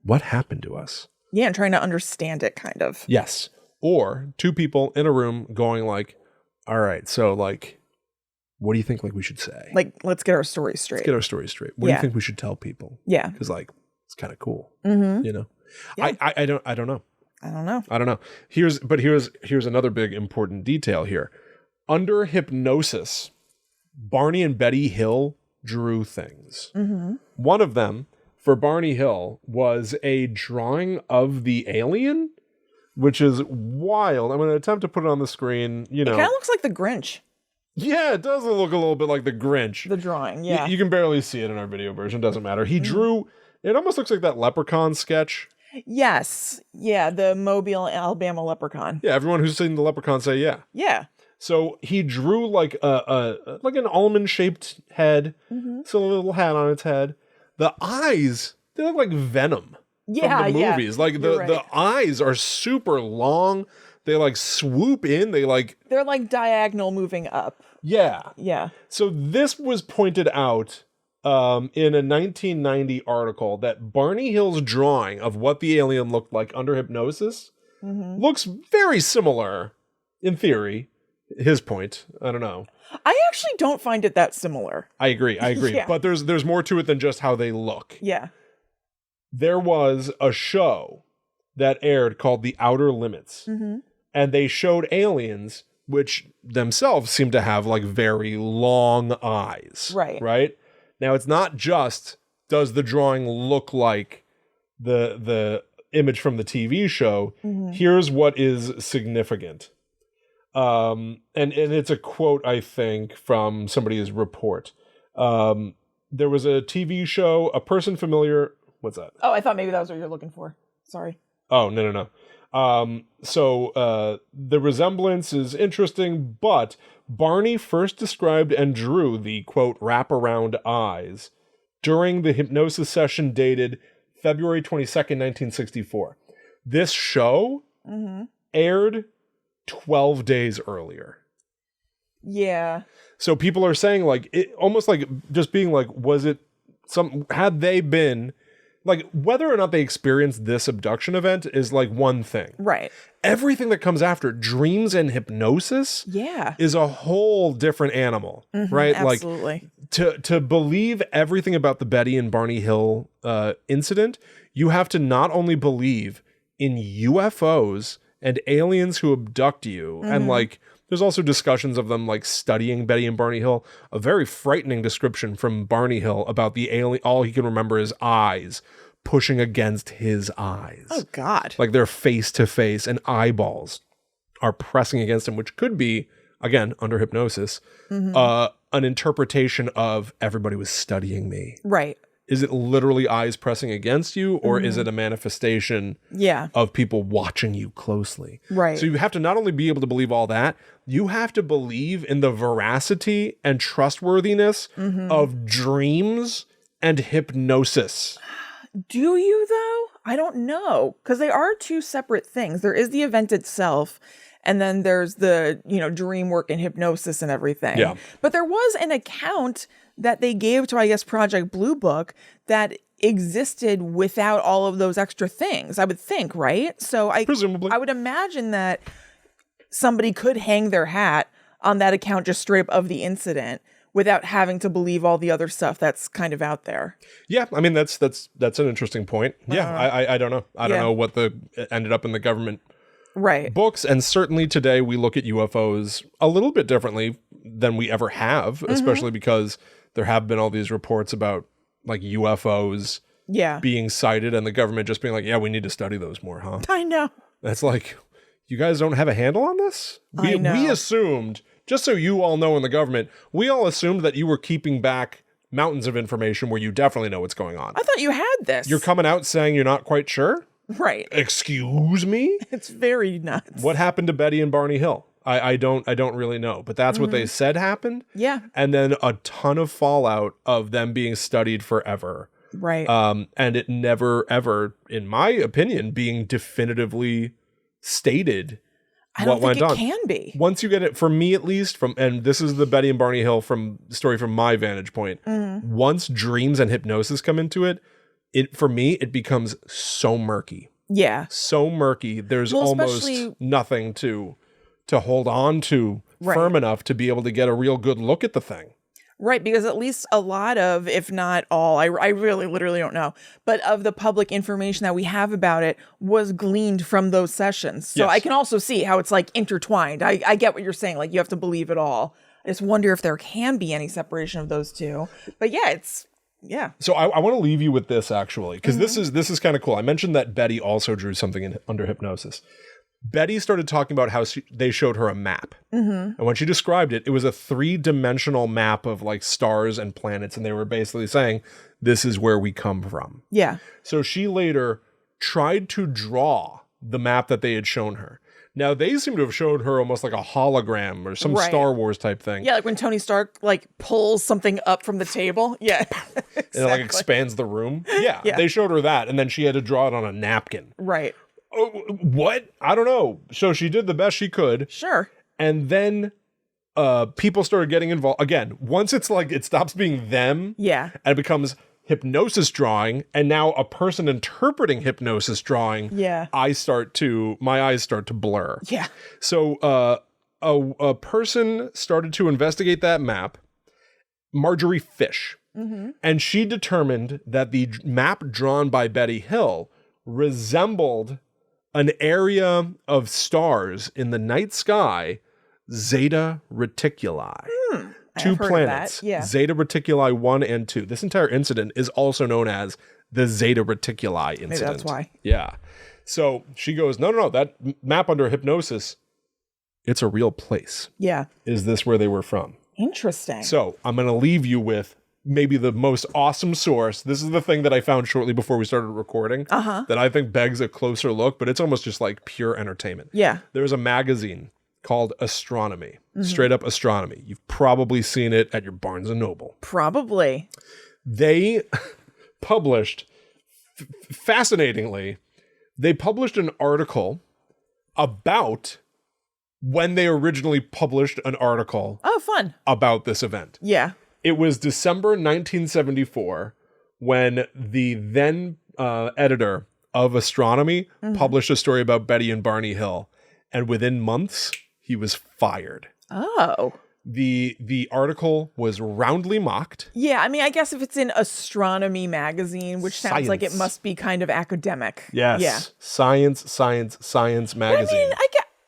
Speaker 1: What happened to us?
Speaker 2: Yeah, and trying to understand it kind of.
Speaker 1: Yes. Or two people in a room going like, all right, so like, what do you think like we should say?
Speaker 2: Like, let's get our story straight.
Speaker 1: Let's get our story straight. What do you think we should tell people?
Speaker 2: Yeah.
Speaker 1: Because like, it's kind of cool.
Speaker 2: Yeah.
Speaker 1: I don't know.
Speaker 2: I don't know.
Speaker 1: Here's another big important detail here. Under hypnosis, Barney and Betty Hill drew things. One of them, for Barney Hill, was a drawing of the alien, which is wild. I'm going to attempt to put it on the screen. It
Speaker 2: kind of looks like the Grinch.
Speaker 1: Yeah, it does look a little bit like the Grinch.
Speaker 2: The drawing, yeah.
Speaker 1: You can barely see it in our video version. Doesn't matter. He drew, it almost looks like that Leprechaun sketch.
Speaker 2: Yes. Yeah, the Mobile, Alabama Leprechaun.
Speaker 1: Yeah, everyone who's seen the Leprechaun say yeah.
Speaker 2: Yeah.
Speaker 1: So he drew like like an almond-shaped head, so a little hat on its head. The eyes, they look like Venom from the movies. Like the eyes are super long. They like swoop in. They're like
Speaker 2: diagonal moving up.
Speaker 1: Yeah.
Speaker 2: Yeah.
Speaker 1: So this was pointed out in a 1990 article that Barney Hill's drawing of what the alien looked like under hypnosis looks very similar in theory. His point. I don't know.
Speaker 2: I actually don't find it that similar.
Speaker 1: I agree. Yeah. But there's more to it than just how they look.
Speaker 2: Yeah.
Speaker 1: There was a show that aired called The Outer Limits. And they showed aliens which themselves seem to have like very long eyes.
Speaker 2: Right.
Speaker 1: Right? Now it's not just does the drawing look like the image from the TV show, here's what is significant. And it's a quote, I think, from somebody's report. There was a TV show, a person familiar. What's that?
Speaker 2: Oh, I thought maybe that was what you're looking for. Sorry.
Speaker 1: Oh, no. So the resemblance is interesting, but Barney first described and drew the, quote, wraparound eyes during the hypnosis session dated February 22nd, 1964. This show aired 12 days earlier.
Speaker 2: Yeah.
Speaker 1: So people are saying, like, it almost like just being like, was it had they been, like, whether or not they experienced this abduction event is like one thing.
Speaker 2: Right.
Speaker 1: Everything that comes after, dreams and hypnosis, is a whole different animal, right?
Speaker 2: Absolutely.
Speaker 1: Like, to believe everything about the Betty and Barney Hill incident, you have to not only believe in UFOs and aliens who abduct you, and like, there's also discussions of them like studying Betty and Barney Hill. A very frightening description from Barney Hill about the alien. All he can remember is eyes pushing against his eyes.
Speaker 2: Oh, God.
Speaker 1: Like they're face to face and eyeballs are pressing against him, which could be, again, under hypnosis, an interpretation of everybody was studying me.
Speaker 2: Right.
Speaker 1: Is it literally eyes pressing against you, or is it a manifestation of people watching you closely?
Speaker 2: Right.
Speaker 1: So you have to not only be able to believe all that, you have to believe in the veracity and trustworthiness of dreams and hypnosis.
Speaker 2: Do you, though? I don't know, because they are two separate things. There is the event itself, and then there's the, dream work and hypnosis and everything.
Speaker 1: Yeah.
Speaker 2: But there was an account that they gave to, I guess, Project Blue Book that existed without all of those extra things, I would think, right? So
Speaker 1: Presumably.
Speaker 2: I would imagine that somebody could hang their hat on that account just straight up of the incident without having to believe all the other stuff that's kind of out there.
Speaker 1: Yeah, I mean, that's an interesting point. Yeah, I don't know. I don't know what ended up in the government books, and certainly today we look at UFOs a little bit differently than we ever have, especially because there have been all these reports about like UFOs being sighted and the government just being like, yeah, we need to study those more, huh?
Speaker 2: I know.
Speaker 1: That's like, you guys don't have a handle on this?
Speaker 2: I know.
Speaker 1: We assumed, just so you all know in the government, we all assumed that you were keeping back mountains of information where you definitely know what's going on.
Speaker 2: I thought you had this.
Speaker 1: You're coming out saying you're not quite sure?
Speaker 2: Right.
Speaker 1: Excuse me?
Speaker 2: It's very nuts.
Speaker 1: What happened to Betty and Barney Hill? I don't really know, but that's what they said happened.
Speaker 2: Yeah.
Speaker 1: And then a ton of fallout of them being studied forever.
Speaker 2: Right.
Speaker 1: And it never ever, in my opinion, being definitively stated
Speaker 2: I don't
Speaker 1: what
Speaker 2: think
Speaker 1: went
Speaker 2: it
Speaker 1: on.
Speaker 2: can be.
Speaker 1: Once you get it, for me at least, and this is the Betty and Barney Hill story from my vantage point. Once dreams and hypnosis come into it, for me, it becomes so murky.
Speaker 2: Yeah.
Speaker 1: So murky. There's almost nothing to hold on to firm enough to be able to get a real good look at the thing.
Speaker 2: Right, because at least a lot of, if not all, I really literally don't know, but of the public information that we have about it was gleaned from those sessions. So I can also see how it's like intertwined. I get what you're saying, like you have to believe it all. I just wonder if there can be any separation of those two. But yeah.
Speaker 1: So I want to leave you with this actually, because this is kind of cool. I mentioned that Betty also drew something under hypnosis. Betty started talking about how they showed her a map. And when she described it, it was a 3-dimensional map of like stars and planets. And they were basically saying, this is where we come from.
Speaker 2: Yeah.
Speaker 1: So she later tried to draw the map that they had shown her. Now, they seem to have showed her almost like a hologram or some Star Wars type thing.
Speaker 2: Yeah, like when Tony Stark like pulls something up from the table. Yeah. Exactly.
Speaker 1: And it like expands the room. Yeah, they showed her that. And then she had to draw it on a napkin.
Speaker 2: Right.
Speaker 1: Oh, what? I don't know. So she did the best she could.
Speaker 2: Sure.
Speaker 1: And then people started getting involved. Again, once it's like it stops being them.
Speaker 2: Yeah.
Speaker 1: And it becomes hypnosis drawing, and now a person interpreting hypnosis drawing.
Speaker 2: Yeah.
Speaker 1: My eyes start to blur.
Speaker 2: Yeah.
Speaker 1: So a person started to investigate that map, Marjorie Fish. And she determined that the map drawn by Betty Hill resembled an area of stars in the night sky, Zeta Reticuli. 2 planets, Zeta Reticuli 1 and 2. This entire incident is also known as the Zeta Reticuli incident.
Speaker 2: Maybe that's why.
Speaker 1: Yeah. So she goes, no, that map under hypnosis, it's a real place.
Speaker 2: Yeah.
Speaker 1: Is this where they were from?
Speaker 2: Interesting.
Speaker 1: So I'm going to leave you with maybe the most awesome source. This is the thing that I found shortly before we started recording that I think begs a closer look, but it's almost just like pure entertainment.
Speaker 2: Yeah.
Speaker 1: There's a magazine called Astronomy, straight up astronomy. You've probably seen it at your Barnes & Noble.
Speaker 2: Probably.
Speaker 1: They published, fascinatingly, they published an article about when they originally published an article
Speaker 2: fun.
Speaker 1: about this event.
Speaker 2: Yeah.
Speaker 1: It was December 1974 when the then editor of Astronomy published a story about Betty and Barney Hill. And within months, he was fired.
Speaker 2: Oh.
Speaker 1: The article was roundly mocked.
Speaker 2: Yeah, I mean, I guess if it's in Astronomy magazine, which sounds like it
Speaker 1: Science.
Speaker 2: must be kind of academic.
Speaker 1: Yes.
Speaker 2: Yeah.
Speaker 1: Science magazine.
Speaker 2: I mean,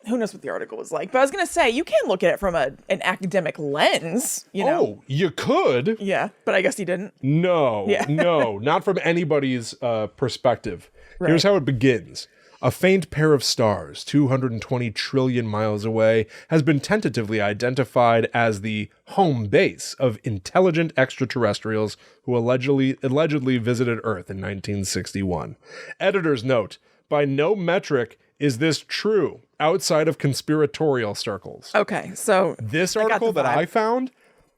Speaker 2: who knows what the article was like? But I was going to say, you can look at it from an academic lens, you know?
Speaker 1: Oh, you could.
Speaker 2: Yeah, but I guess he didn't.
Speaker 1: No,
Speaker 2: Yeah.
Speaker 1: no, not from anybody's perspective.
Speaker 2: Right.
Speaker 1: Here's how it begins. A faint pair of stars, 220 trillion miles away, has been tentatively identified as the home base of intelligent extraterrestrials who allegedly visited Earth in 1961. Editor's note, by no metric is this true outside of conspiratorial circles.
Speaker 2: Okay, so
Speaker 1: This
Speaker 2: I got
Speaker 1: article
Speaker 2: the
Speaker 1: that
Speaker 2: vibe.
Speaker 1: I found,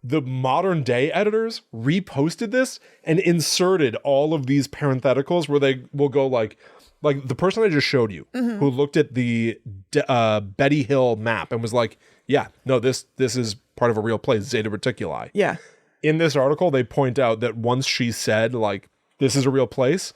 Speaker 1: the modern day editors reposted this and inserted all of these parentheticals where they will go like the person I just showed you who looked at the Betty Hill map and was like, yeah, no, this is part of a real place, Zeta Reticuli.
Speaker 2: Yeah.
Speaker 1: In this article, they point out that once she said, like, this is a real place,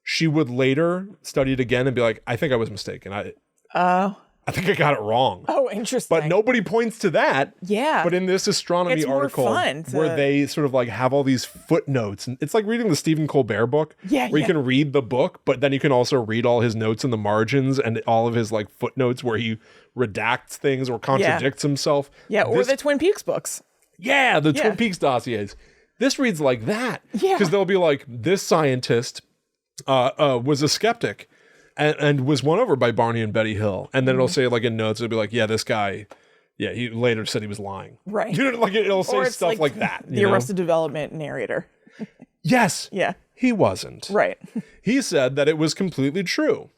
Speaker 1: she would later study it again and be like, I think I was mistaken. I think I got it wrong.
Speaker 2: Oh, interesting.
Speaker 1: But nobody points to that.
Speaker 2: Yeah.
Speaker 1: But in this astronomy
Speaker 2: It's more
Speaker 1: article
Speaker 2: fun to-
Speaker 1: where they sort of like have all these footnotes, and it's like reading the Stephen Colbert book,
Speaker 2: Yeah,
Speaker 1: where you
Speaker 2: yeah.
Speaker 1: can read the book, but then you can also read all his notes in the margins and all of his like footnotes where he redacts things or contradicts himself.
Speaker 2: Yeah, or
Speaker 1: This-
Speaker 2: the Twin Peaks books.
Speaker 1: yeah, the
Speaker 2: Yeah.
Speaker 1: Twin Peaks dossiers. This reads like that.
Speaker 2: Yeah.
Speaker 1: Because they'll be like, this scientist was a skeptic and was won over by Barney and Betty Hill. And then it'll say like in notes, it'll be like, yeah, this guy, yeah, he later said he was lying.
Speaker 2: Right.
Speaker 1: You know, like it'll say
Speaker 2: Or it's
Speaker 1: stuff like that.
Speaker 2: The
Speaker 1: you know?
Speaker 2: Arrested Development narrator.
Speaker 1: Yes.
Speaker 2: Yeah.
Speaker 1: He wasn't.
Speaker 2: Right.
Speaker 1: He said that it was completely true.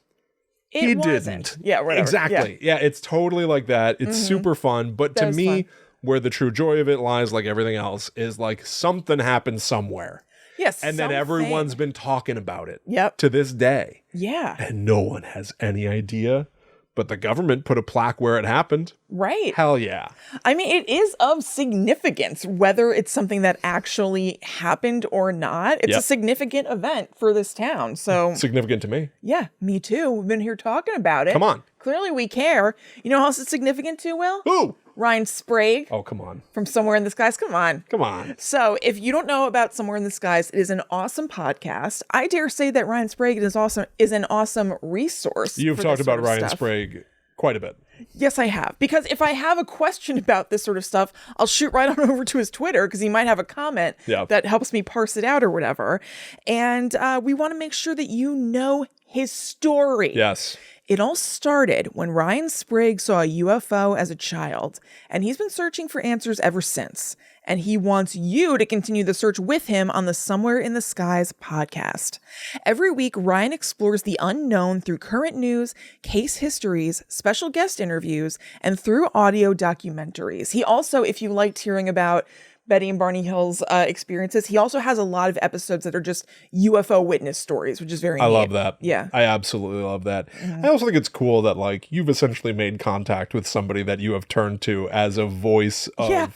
Speaker 2: It
Speaker 1: He
Speaker 2: wasn't.
Speaker 1: didn't.
Speaker 2: Yeah, whatever.
Speaker 1: Exactly. Yeah, it's totally like that. It's super fun. But
Speaker 2: That
Speaker 1: to
Speaker 2: is
Speaker 1: me,
Speaker 2: fun.
Speaker 1: where the true joy of it lies, like everything else, is like something happened somewhere.
Speaker 2: Yes.
Speaker 1: And then everyone's been talking about it
Speaker 2: Yep.
Speaker 1: to this day.
Speaker 2: Yeah.
Speaker 1: And no one has any idea. But the government put a plaque where it happened.
Speaker 2: Right.
Speaker 1: Hell yeah.
Speaker 2: I mean, it is of significance, whether it's something that actually happened or not. It's
Speaker 1: Yep.
Speaker 2: a significant event for this town. So,
Speaker 1: Significant to me.
Speaker 2: yeah, me too. We've been here talking about it.
Speaker 1: Come on.
Speaker 2: Clearly we care. You know how else it's significant to, Will?
Speaker 1: Ooh.
Speaker 2: Ryan Sprague
Speaker 1: Oh, come on.
Speaker 2: from Somewhere in the Skies. Come on.
Speaker 1: Come on.
Speaker 2: So, if you don't know about Somewhere in the Skies, it is an awesome podcast. I dare say that Ryan Sprague is an awesome resource.
Speaker 1: You've
Speaker 2: for
Speaker 1: talked
Speaker 2: this sort
Speaker 1: about
Speaker 2: of
Speaker 1: Ryan
Speaker 2: stuff.
Speaker 1: Sprague quite a bit.
Speaker 2: Yes, I have. Because if I have a question about this sort of stuff, I'll shoot right on over to his Twitter because he might have a comment
Speaker 1: Yeah.
Speaker 2: that helps me parse it out or whatever. And we want to make sure that you know his story.
Speaker 1: Yes.
Speaker 2: It all started when Ryan Sprague saw a UFO as a child, and he's been searching for answers ever since. And he wants you to continue the search with him on the Somewhere in the Skies podcast. Every week, Ryan explores the unknown through current news, case histories, special guest interviews, and through audio documentaries. He also, if you liked hearing about Betty and Barney Hill's experiences, he also has a lot of episodes that are just UFO witness stories, which is very
Speaker 1: I
Speaker 2: neat.
Speaker 1: love that.
Speaker 2: Yeah.
Speaker 1: I absolutely love that. I also think it's cool that like you've essentially made contact with somebody that you have turned to as a voice of
Speaker 2: Yeah.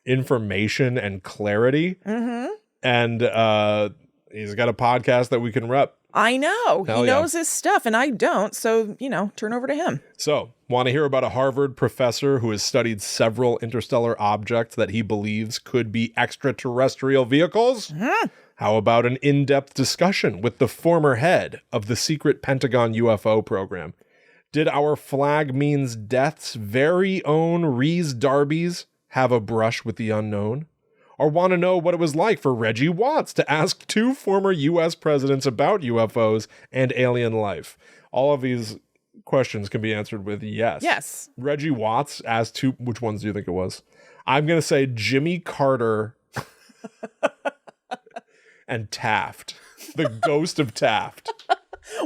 Speaker 1: information and clarity. And he's got a podcast that we can rep.
Speaker 2: I know.
Speaker 1: Hell
Speaker 2: He
Speaker 1: yeah.
Speaker 2: knows his stuff, and I don't. So, turn over to him.
Speaker 1: So, want to hear about a Harvard professor who has studied several interstellar objects that he believes could be extraterrestrial vehicles? How about an in-depth discussion with the former head of the secret Pentagon UFO program? Did our Flag Means Death's very own Rhys Darby's have a brush with the unknown? or want to know what it was like for Reggie Watts to ask 2 former U.S. presidents about UFOs and alien life? All of these questions can be answered with yes.
Speaker 2: Yes.
Speaker 1: Reggie Watts asked 2. Which ones do you think it was? I'm going to say Jimmy Carter and Taft, the ghost of Taft.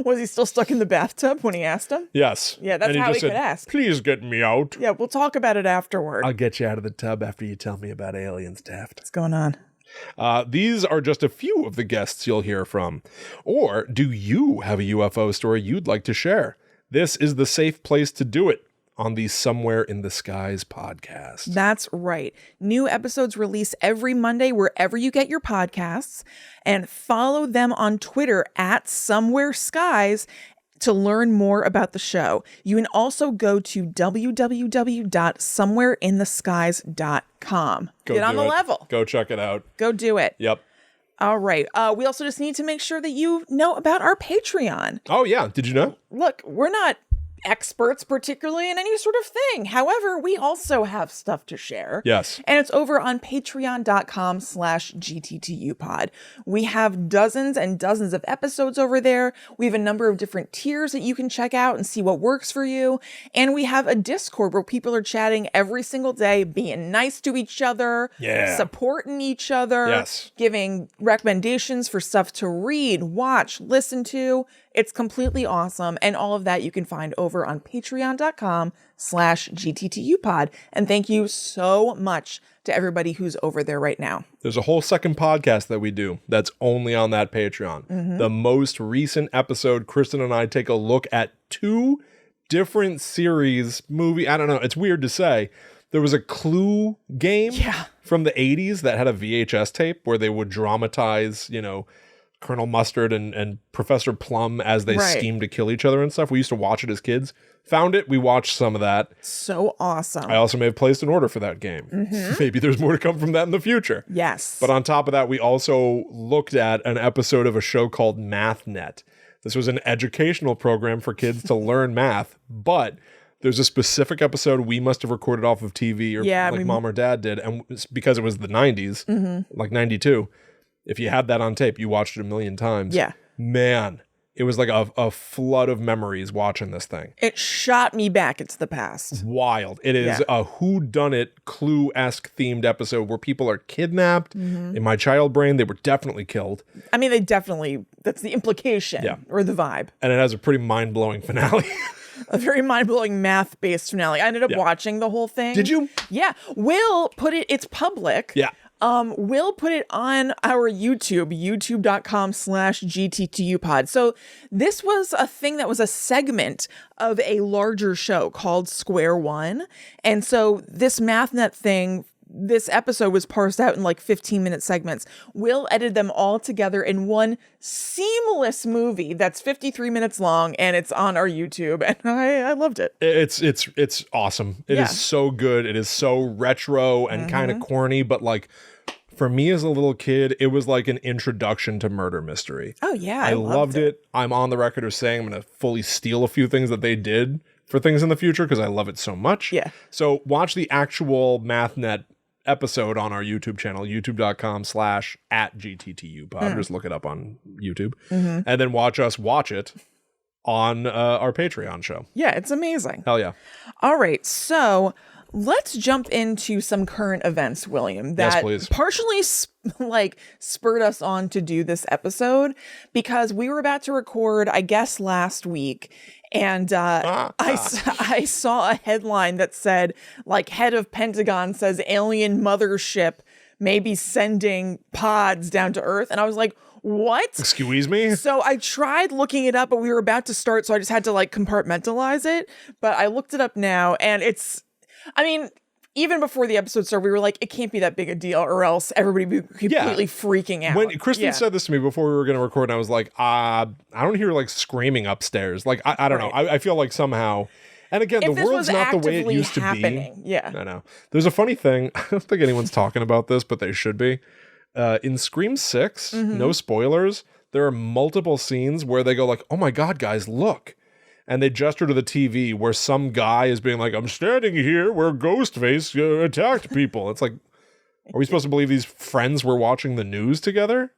Speaker 2: Was he still stuck in the bathtub when he asked him?
Speaker 1: Yes.
Speaker 2: Yeah, that's how he could ask.
Speaker 1: Please get me out.
Speaker 2: Yeah, we'll talk about it afterward.
Speaker 1: I'll get you out of the tub after you tell me about aliens, Taft.
Speaker 2: What's going on?
Speaker 1: These are just a few of the guests you'll hear from. Or do you have a UFO story you'd like to share? This is the safe place to do it on the Somewhere in the Skies podcast.
Speaker 2: That's right. New episodes release every Monday wherever you get your podcasts, and follow them on Twitter at Somewhere Skies to learn more about the show. You can also go to www.somewhereintheskies.com. Get on the level.
Speaker 1: Go check it out.
Speaker 2: Go do it.
Speaker 1: Yep.
Speaker 2: All right. We also just need to make sure that you know about our Patreon.
Speaker 1: Oh, yeah. Did you know?
Speaker 2: Look, we're not experts particularly in any sort of thing. However, we also have stuff to share.
Speaker 1: Yes.
Speaker 2: And it's over on patreon.com/GTTUpod. We have dozens and dozens of episodes over there. We have a number of different tiers that you can check out and see what works for you. And we have a Discord where people are chatting every single day, being nice to each other, supporting each other, giving recommendations for stuff to read, watch, listen to. It's completely awesome. And all of that you can find over on patreon.com/GTTUpod. And thank you so much to everybody who's over there right now.
Speaker 1: There's a whole second podcast that we do that's only on that Patreon. The most recent episode, Kristen and I take a look at 2 different series, movie. I don't know. It's weird to say. There was a Clue game from the 80s that had a VHS tape where they would dramatize, Colonel Mustard and Professor Plum as they scheme to kill each other and stuff. We used to watch it as kids. Found it. We watched some of that.
Speaker 2: So awesome.
Speaker 1: I also may have placed an order for that game. Maybe there's more to come from that in the future.
Speaker 2: Yes.
Speaker 1: But on top of that, we also looked at an episode of a show called MathNet. This was an educational program for kids to learn math, but there's a specific episode we must have recorded off of TV or mom or dad did. And it's because it was the 90s, like 92. If you had that on tape, you watched it a million times.
Speaker 2: Yeah.
Speaker 1: Man, it was like a flood of memories watching this thing.
Speaker 2: It shot me back into the past.
Speaker 1: Wild. It is a whodunit, Clue-esque themed episode where people are kidnapped. In my child brain, they were definitely killed.
Speaker 2: I mean, that's the implication or the vibe.
Speaker 1: And it has a pretty mind-blowing finale.
Speaker 2: A very mind-blowing math-based finale. I ended up watching the whole thing.
Speaker 1: Did you?
Speaker 2: Yeah. Will put it, it's public.
Speaker 1: Yeah.
Speaker 2: We'll put it on our YouTube, youtube.com/GTTUpod. So this was a thing that was a segment of a larger show called Square One. And so this MathNet thing, this episode was parsed out in like 15-minute segments. Will edited them all together in one seamless movie that's 53 minutes long, and it's on our YouTube, and I loved it.
Speaker 1: It's awesome. It is so good. It is so retro and kind of corny, but like for me as a little kid, it was like an introduction to murder mystery.
Speaker 2: Oh yeah,
Speaker 1: I loved it. I'm on the record of saying I'm going to fully steal a few things that they did for things in the future because I love it so much.
Speaker 2: Yeah.
Speaker 1: So watch the actual MathNet episode on our YouTube channel, youtube.com/@GTTUpod. Just look it up on YouTube. And then watch us watch it on our Patreon show.
Speaker 2: Yeah, it's amazing.
Speaker 1: Hell yeah.
Speaker 2: All right, so let's jump into some current events, William, that partially spurred us on to do this episode because we were about to record, I guess, last week. And I saw a headline that said, like, head of Pentagon says alien mothership may be sending pods down to Earth. And I was like, what?
Speaker 1: Excuse me?
Speaker 2: So I tried looking it up, but we were about to start, so I just had to like compartmentalize it. But I looked it up now, and even before the episode started, we were like, it can't be that big a deal or else everybody would be completely freaking out.
Speaker 1: When Kristen said this to me before we were going to record, and I was like, I don't hear like screaming upstairs. Like, I don't know. I feel like somehow, and again,
Speaker 2: if
Speaker 1: the world's not the way it used to be.
Speaker 2: Yeah.
Speaker 1: I know. There's a funny thing. I don't think anyone's talking about this, but they should be. In Scream 6, no spoilers, there are multiple scenes where they go like, oh my God, guys, look. And they gesture to the TV where some guy is being like, I'm standing here where Ghostface attacked people. It's like, Are we supposed to believe these friends were watching the news together?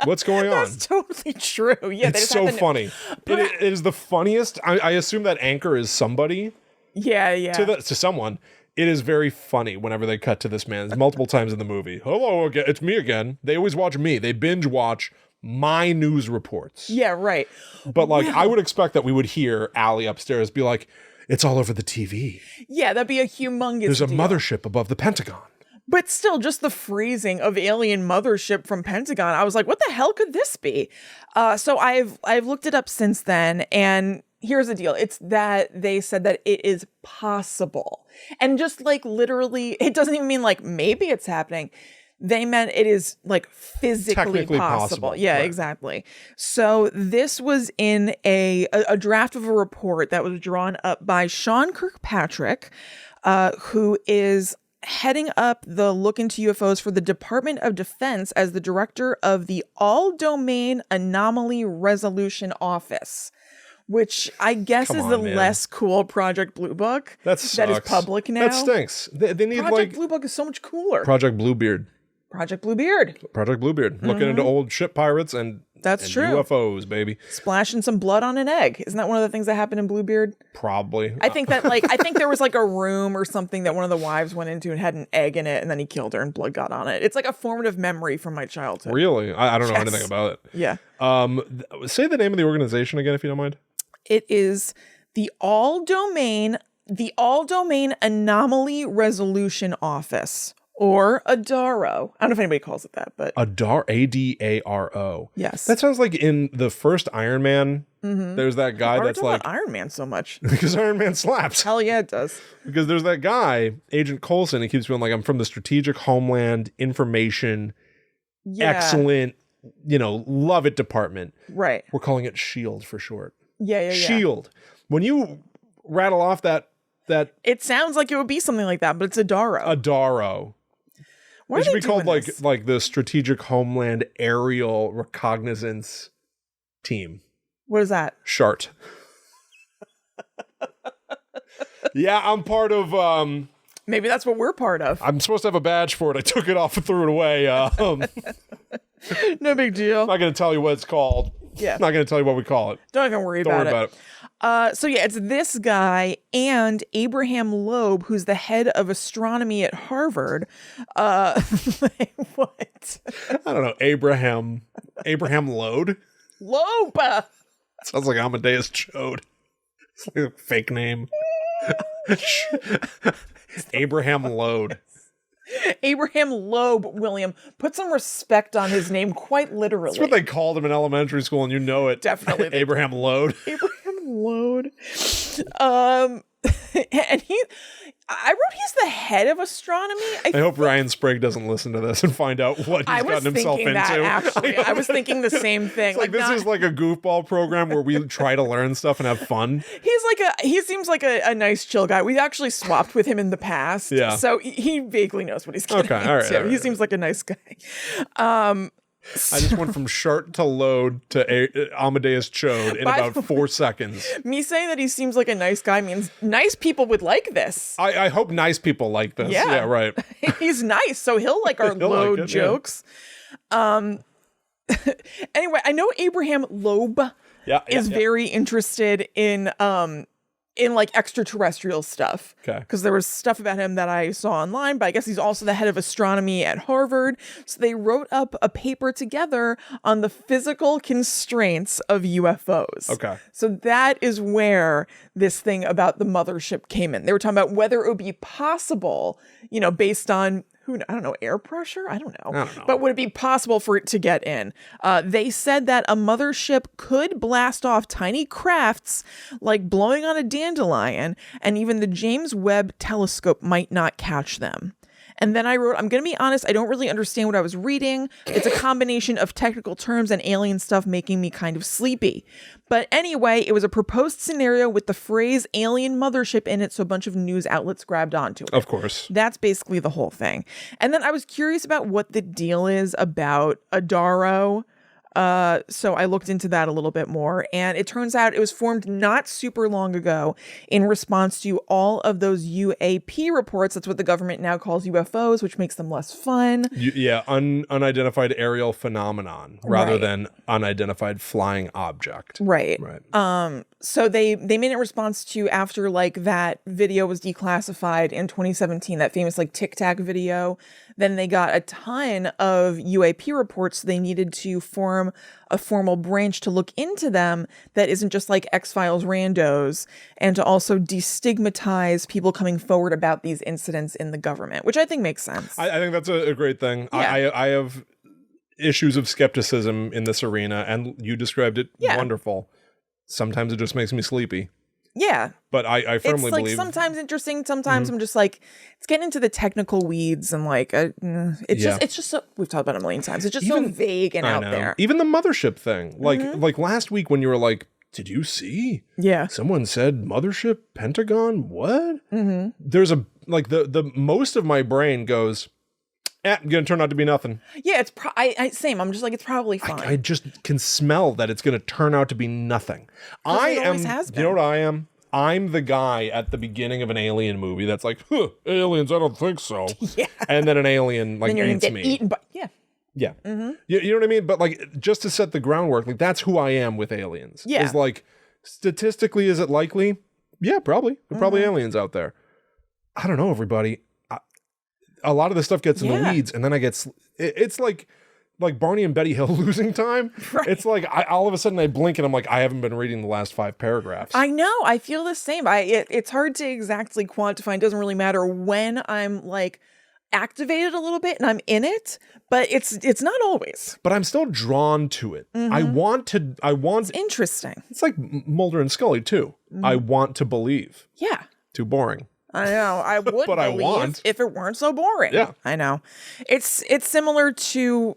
Speaker 1: What's going on?
Speaker 2: That's totally true. Yeah,
Speaker 1: it's so funny. It is the funniest. I assume that anchor is somebody.
Speaker 2: Yeah.
Speaker 1: To someone. It is very funny whenever they cut to this man. Multiple times in the movie. Hello again. It's me again. They always watch me. They binge watch my news reports.
Speaker 2: Yeah, right.
Speaker 1: But I would expect that we would hear Allie upstairs be like, it's all over the TV.
Speaker 2: Yeah, that'd be a humongous
Speaker 1: There's a
Speaker 2: deal.
Speaker 1: mothership above the Pentagon.
Speaker 2: But still, just the phrasing of alien mothership from Pentagon, I was like, what the hell could this be? So I've looked it up since then, and here's the deal. It's that they said that it is possible. And just literally, it doesn't even mean maybe it's happening. They meant it is physically
Speaker 1: Technically
Speaker 2: possible. Yeah,
Speaker 1: right.
Speaker 2: Exactly. So this was in a draft of a report that was drawn up by Sean Kirkpatrick, who is heading up the look into UFOs for the Department of Defense as the director of the All-Domain Anomaly Resolution Office, which I guess is the less cool Project Blue Book that is public now.
Speaker 1: That stinks. They need
Speaker 2: Project Blue Book is so much cooler.
Speaker 1: Project Bluebeard.
Speaker 2: Project Bluebeard.
Speaker 1: Looking into old ship pirates and
Speaker 2: true.
Speaker 1: UFOs, baby.
Speaker 2: Splashing some blood on an egg. Isn't that one of the things that happened in Bluebeard?
Speaker 1: Probably.
Speaker 2: I think that I think there was a room or something that one of the wives went into and had an egg in it, and then he killed her and blood got on it. It's a formative memory from my childhood.
Speaker 1: Really? I don't know anything about it.
Speaker 2: Yeah.
Speaker 1: Say the name of the organization again, if you don't mind.
Speaker 2: It is the All-Domain Anomaly Resolution Office. Or Adaro. I don't know if anybody calls it that, but
Speaker 1: Adaro, Adaro.
Speaker 2: Yes.
Speaker 1: That sounds like in the first Iron Man. There's that guy that's
Speaker 2: about Iron Man so much.
Speaker 1: Because Iron Man slaps.
Speaker 2: Hell yeah, it does.
Speaker 1: Because there's that guy, Agent Coulson. He keeps being I'm from the Strategic Homeland Information, excellent, love it department.
Speaker 2: Right.
Speaker 1: We're calling it SHIELD for short.
Speaker 2: Yeah.
Speaker 1: SHIELD. When you rattle off that,
Speaker 2: it sounds like it would be something like that, but it's
Speaker 1: Adaro.
Speaker 2: Why
Speaker 1: it should be called
Speaker 2: this?
Speaker 1: like the Strategic Homeland Aerial Recognizance Team.
Speaker 2: What is that?
Speaker 1: SHART. Yeah, I'm part of.
Speaker 2: Maybe that's what we're part of.
Speaker 1: I'm supposed to have a badge for it. I took it off and threw it away.
Speaker 2: No big deal.
Speaker 1: I'm not going to tell you what it's called.
Speaker 2: Yeah.
Speaker 1: I'm not going to tell you what we call it.
Speaker 2: Don't even worry about it. So yeah, it's this guy and Abraham Loeb, who's the head of astronomy at Harvard. What?
Speaker 1: I don't know. Abraham Loeb.
Speaker 2: Loeb.
Speaker 1: Sounds like Amadeus Chode. It's like a fake name. Abraham Loeb.
Speaker 2: Abraham Loeb, William. Put some respect on his name, quite literally.
Speaker 1: That's what they called him in elementary school, and you know it.
Speaker 2: Definitely.
Speaker 1: Abraham Loeb.
Speaker 2: Abraham Loeb. And I wrote he's the head of astronomy.
Speaker 1: I hope Ryan Sprague doesn't listen to this and find out what he's gotten himself into.
Speaker 2: Actually, I was thinking the same thing.
Speaker 1: It's this is like a goofball program where we try to learn stuff and have fun.
Speaker 2: He seems like a nice chill guy. We've actually swapped with him in the past.
Speaker 1: Yeah.
Speaker 2: So he vaguely knows what he's getting into.
Speaker 1: All right.
Speaker 2: He seems like a nice guy.
Speaker 1: I just went from Shart to Load to Amadeus Chode in about 4 seconds.
Speaker 2: Me saying that he seems like a nice guy means nice people would like this.
Speaker 1: I hope nice people like this. Yeah right.
Speaker 2: He's nice, so he'll like our Load jokes. Yeah. Anyway, I know Abraham Loeb is very interested in like extraterrestrial stuff.
Speaker 1: Okay.
Speaker 2: Because there was stuff about him that I saw online, but I guess he's also the head of astronomy at Harvard. So they wrote up a paper together on the physical constraints of UFOs.
Speaker 1: Okay.
Speaker 2: So that is where this thing about the mothership came in. They were talking about whether it would be possible, based on I don't know, air pressure? I don't know. But would it be possible for it to get in? They said that a mothership could blast off tiny crafts like blowing on a dandelion, and even the James Webb telescope might not catch them. And then I wrote, I'm going to be honest, I don't really understand what I was reading. It's a combination of technical terms and alien stuff making me kind of sleepy. But anyway, it was a proposed scenario with the phrase alien mothership in it, so a bunch of news outlets grabbed onto it.
Speaker 1: Of course.
Speaker 2: That's basically the whole thing. And then I was curious about what the deal is about Adaro. So I looked into that a little bit more, and it turns out it was formed not super long ago in response to all of those UAP reports. That's what the government now calls UFOs, which makes them less fun.
Speaker 1: Unidentified aerial phenomenon rather than unidentified flying object.
Speaker 2: Right.
Speaker 1: Right.
Speaker 2: So they made it in response to after like that video was declassified in 2017, that famous like Tic Tac video. Then they got a ton of UAP reports. So they needed to form a formal branch to look into them that isn't just like X-Files randos, and to also destigmatize people coming forward about these incidents in the government, which I think makes sense.
Speaker 1: I think that's a great thing.
Speaker 2: Yeah.
Speaker 1: I have issues of skepticism in this arena, and you described it wonderful. Sometimes it just makes me sleepy.
Speaker 2: Yeah.
Speaker 1: But I firmly
Speaker 2: it's like
Speaker 1: believe
Speaker 2: sometimes interesting, sometimes I'm just like, it's getting into the technical weeds, and like it's just so, we've talked about it a million times. It's just so vague and out there.
Speaker 1: Even the mothership thing. Like last week when you were like, did you see?
Speaker 2: Yeah.
Speaker 1: Someone said mothership, pentagon, what? There's a like the most of my brain goes, gonna turn out to be nothing.
Speaker 2: Yeah, it's same. I'm just like, it's probably fine.
Speaker 1: I just can smell that it's gonna turn out to be nothing.
Speaker 2: It always has been.
Speaker 1: You know what I am? I'm the guy at the beginning of an alien movie that's like, aliens, I don't think so.
Speaker 2: Yeah.
Speaker 1: And then an alien like eats me.
Speaker 2: Eaten by, yeah.
Speaker 1: Yeah. You know what I mean? But like, just to set the groundwork, like that's who I am with aliens.
Speaker 2: Yeah.
Speaker 1: Is like, statistically, is it likely? Yeah, probably. There are probably aliens out there. I don't know, everybody. A lot of this stuff gets in the weeds, and then it's like Barney and Betty Hill losing time.
Speaker 2: Right.
Speaker 1: It's like all of a sudden I blink and I'm like, I haven't been reading the last 5 paragraphs.
Speaker 2: I know. I feel the same. It's hard to exactly quantify. It doesn't really matter when I'm like activated a little bit and I'm in it, but it's not always.
Speaker 1: But I'm still drawn to it. I want
Speaker 2: It's interesting.
Speaker 1: It's like Mulder and Scully too. I want to believe.
Speaker 2: Yeah.
Speaker 1: Too boring.
Speaker 2: I know. I would
Speaker 1: But
Speaker 2: believe if it weren't so boring.
Speaker 1: Yeah.
Speaker 2: I know. It's similar to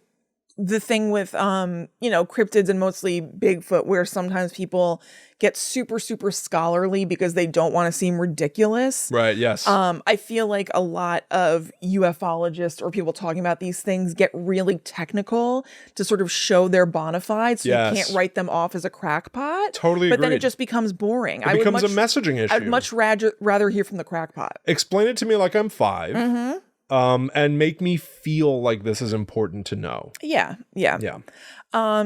Speaker 2: the thing with cryptids and mostly Bigfoot, where sometimes people get super, super scholarly because they don't want to seem ridiculous.
Speaker 1: Right, yes.
Speaker 2: I feel like a lot of ufologists or people talking about these things get really technical to sort of show their bona fides, so you can't write them off as a crackpot.
Speaker 1: Totally
Speaker 2: But then
Speaker 1: agreed.
Speaker 2: it just becomes boring.
Speaker 1: It becomes a messaging issue.
Speaker 2: I'd much rather hear from the crackpot.
Speaker 1: Explain it to me like I'm 5. And make me feel like this is important to know.
Speaker 2: Yeah.
Speaker 1: Yeah.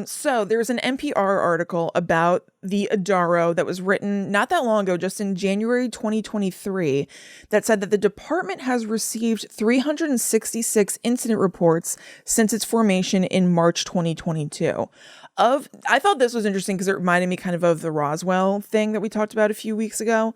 Speaker 2: So there's an NPR article about the Adaro that was written not that long ago, just in January 2023, that said that the department has received 366 incident reports since its formation in March 2022. I thought this was interesting because it reminded me kind of the Roswell thing that we talked about a few weeks ago.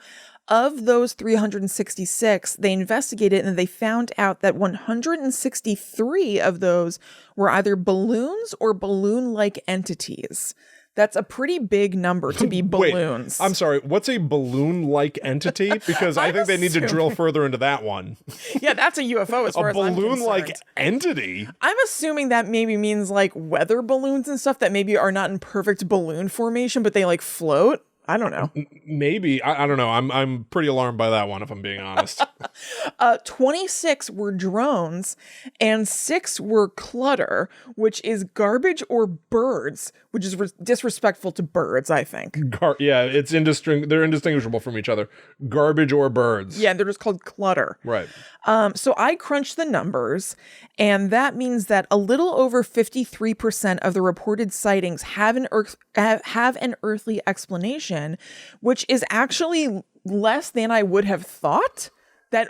Speaker 2: Of those 366, they investigated and they found out that 163 of those were either balloons or balloon-like entities. That's a pretty big number to be balloons.
Speaker 1: Wait, I'm sorry. What's a balloon-like entity? Because I think they need to drill further into that one.
Speaker 2: Yeah, that's a UFO as far as I'm concerned.
Speaker 1: A balloon-like entity?
Speaker 2: I'm assuming that maybe means like weather balloons and stuff that maybe are not in perfect balloon formation, but they like float. I don't know.
Speaker 1: Maybe. I don't know. I'm pretty alarmed by that one, if I'm being honest.
Speaker 2: 26 were drones and 6 were clutter, which is garbage or birds, which is disrespectful to birds, I think.
Speaker 1: Yeah, they're indistinguishable from each other. Garbage or birds.
Speaker 2: Yeah, they're just called clutter.
Speaker 1: Right.
Speaker 2: So I crunched the numbers, and that means that a little over 53% of the reported sightings have an earthly explanation, which is actually less than I would have thought. That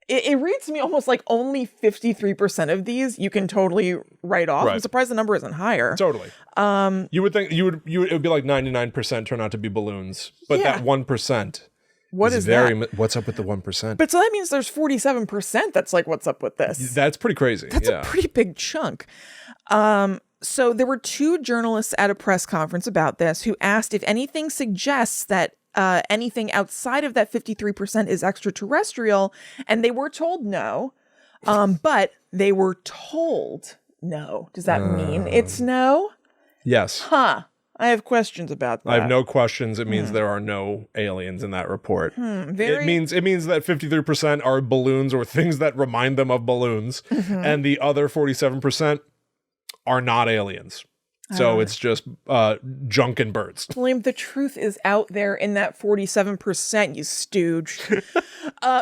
Speaker 2: it reads to me almost like only 53% of these you can totally write off. Right. I'm surprised the number isn't higher.
Speaker 1: Totally. You would think it would be like 99% turn out to be balloons, but that 1%. What's up with the 1%?
Speaker 2: But so that means there's 47% that's like, what's up with this?
Speaker 1: That's pretty crazy.
Speaker 2: That's a pretty big chunk. So there were 2 journalists at a press conference about this who asked if anything suggests that anything outside of that 53% is extraterrestrial, and they were told no. But they were told no. Does that mean it's no?
Speaker 1: Yes.
Speaker 2: Huh. I have questions about that.
Speaker 1: I have no questions. It means there are no aliens in that report. It means that 53% are balloons or things that remind them of balloons, and the other 47% are not aliens. So it's just junk and birds.
Speaker 2: William, the truth is out there in that 47%, you stooge.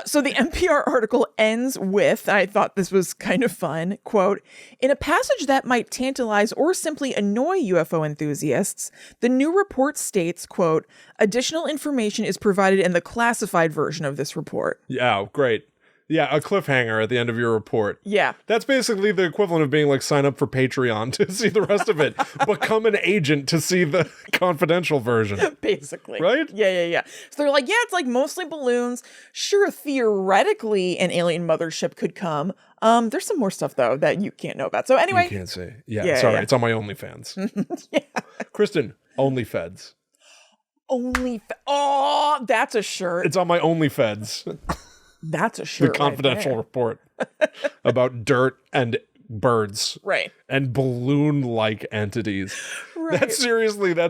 Speaker 2: So the NPR article ends with, I thought this was kind of fun, quote, "In a passage that might tantalize or simply annoy UFO enthusiasts, the new report states, quote, additional information is provided in the classified version of this report."
Speaker 1: Yeah, great. Yeah, a cliffhanger at the end of your report.
Speaker 2: Yeah.
Speaker 1: That's basically the equivalent of being like, sign up for Patreon to see the rest of it. Become an agent to see the confidential version.
Speaker 2: Basically.
Speaker 1: Right?
Speaker 2: Yeah. So they're like, yeah, it's like mostly balloons. Sure, theoretically, an alien mothership could come. There's some more stuff, though, that you can't know about. So anyway.
Speaker 1: You can't say. Yeah, sorry. It's on my OnlyFans.
Speaker 2: Yeah.
Speaker 1: Kristen, OnlyFeds.
Speaker 2: Oh, that's a shirt.
Speaker 1: It's on my OnlyFeds.
Speaker 2: That's a shirt.
Speaker 1: The confidential report about dirt and birds.
Speaker 2: Right.
Speaker 1: And balloon-like entities.
Speaker 2: Right.
Speaker 1: That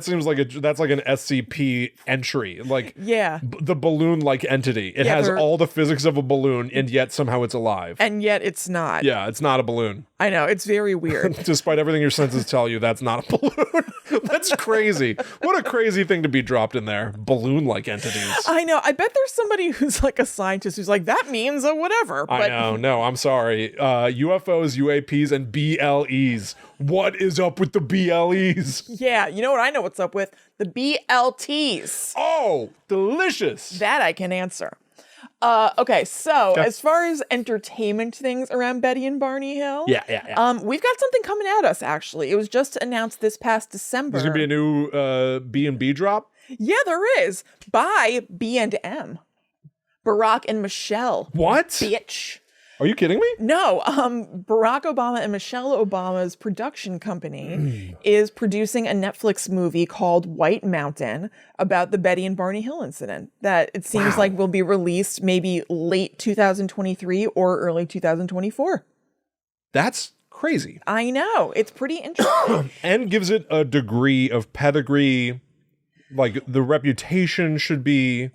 Speaker 1: seems like that's like an SCP entry. Like,
Speaker 2: yeah,
Speaker 1: the balloon-like entity. It has all the physics of a balloon, and yet somehow it's alive.
Speaker 2: And yet it's not.
Speaker 1: Yeah, it's not a balloon.
Speaker 2: I know, it's very weird.
Speaker 1: Despite everything your senses tell you, that's not a balloon. That's crazy. What a crazy thing to be dropped in there. Balloon-like entities.
Speaker 2: I know. I bet there's somebody who's like a scientist who's like, that means a whatever. But...
Speaker 1: I know. No, I'm sorry. UFOs, UAPs, and BLEs. What is up with the BLEs?
Speaker 2: Yeah, you know what I know what's up with? The BLTs.
Speaker 1: Oh, delicious.
Speaker 2: That I can answer. Okay, so as far as entertainment things around Betty and Barney Hill,
Speaker 1: yeah.
Speaker 2: We've got something coming at us, actually. It was just announced this past December.
Speaker 1: There's going to be a new B&B drop?
Speaker 2: Yeah, there is. By B&M. Barack and Michelle.
Speaker 1: What?
Speaker 2: Bitch.
Speaker 1: Are you kidding me?
Speaker 2: No, Barack Obama and Michelle Obama's production company is producing a Netflix movie called White Mountain about the Betty and Barney Hill incident that it seems like will be released maybe late 2023 or early 2024.
Speaker 1: That's crazy.
Speaker 2: I know. It's pretty interesting.
Speaker 1: And gives it a degree of pedigree. Like, the reputation should be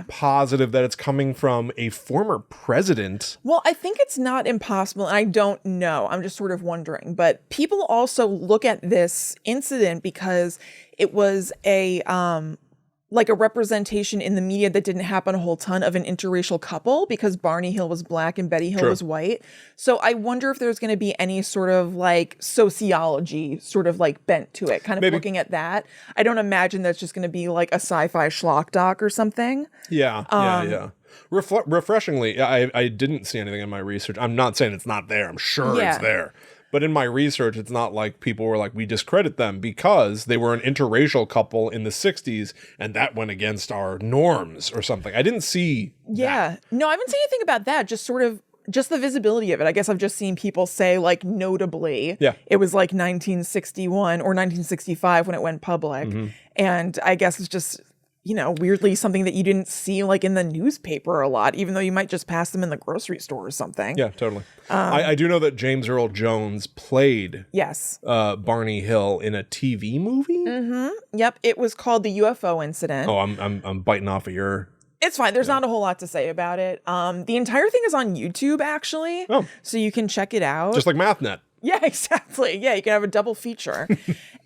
Speaker 1: positive that it's coming from a former president.
Speaker 2: Well, I think it's not impossible, and I don't know. I'm just sort of wondering. But people also look at this incident because it was a representation in the media that didn't happen a whole ton of an interracial couple, because Barney Hill was black and Betty Hill was white. So I wonder if there's going to be any sort of like sociology sort of like bent to it, kind of looking at that. I don't imagine that's just going to be like a sci-fi schlock doc or something.
Speaker 1: Yeah. Refreshingly, I didn't see anything in my research. I'm not saying it's not there. I'm sure it's there. But in my research, it's not like people were like, we discredit them because they were an interracial couple in the 60s and that went against our norms or something. I didn't see that.
Speaker 2: No, I haven't seen anything about that. Just the visibility of it. I guess I've just seen people say, like, notably, it was like 1961 or 1965 when it went public. And I guess it's just, you know, weirdly something that you didn't see like in the newspaper a lot, even though you might just pass them in the grocery store or something.
Speaker 1: Yeah, totally. I do know that James Earl Jones played Barney Hill in a TV movie.
Speaker 2: Yep, it was called The UFO Incident.
Speaker 1: Oh, I'm biting off of your...
Speaker 2: It's fine. There's not a whole lot to say about it. The entire thing is on YouTube, actually. Oh. So you can check it out.
Speaker 1: Just like MathNet.
Speaker 2: Yeah, exactly. Yeah, you can have a double feature.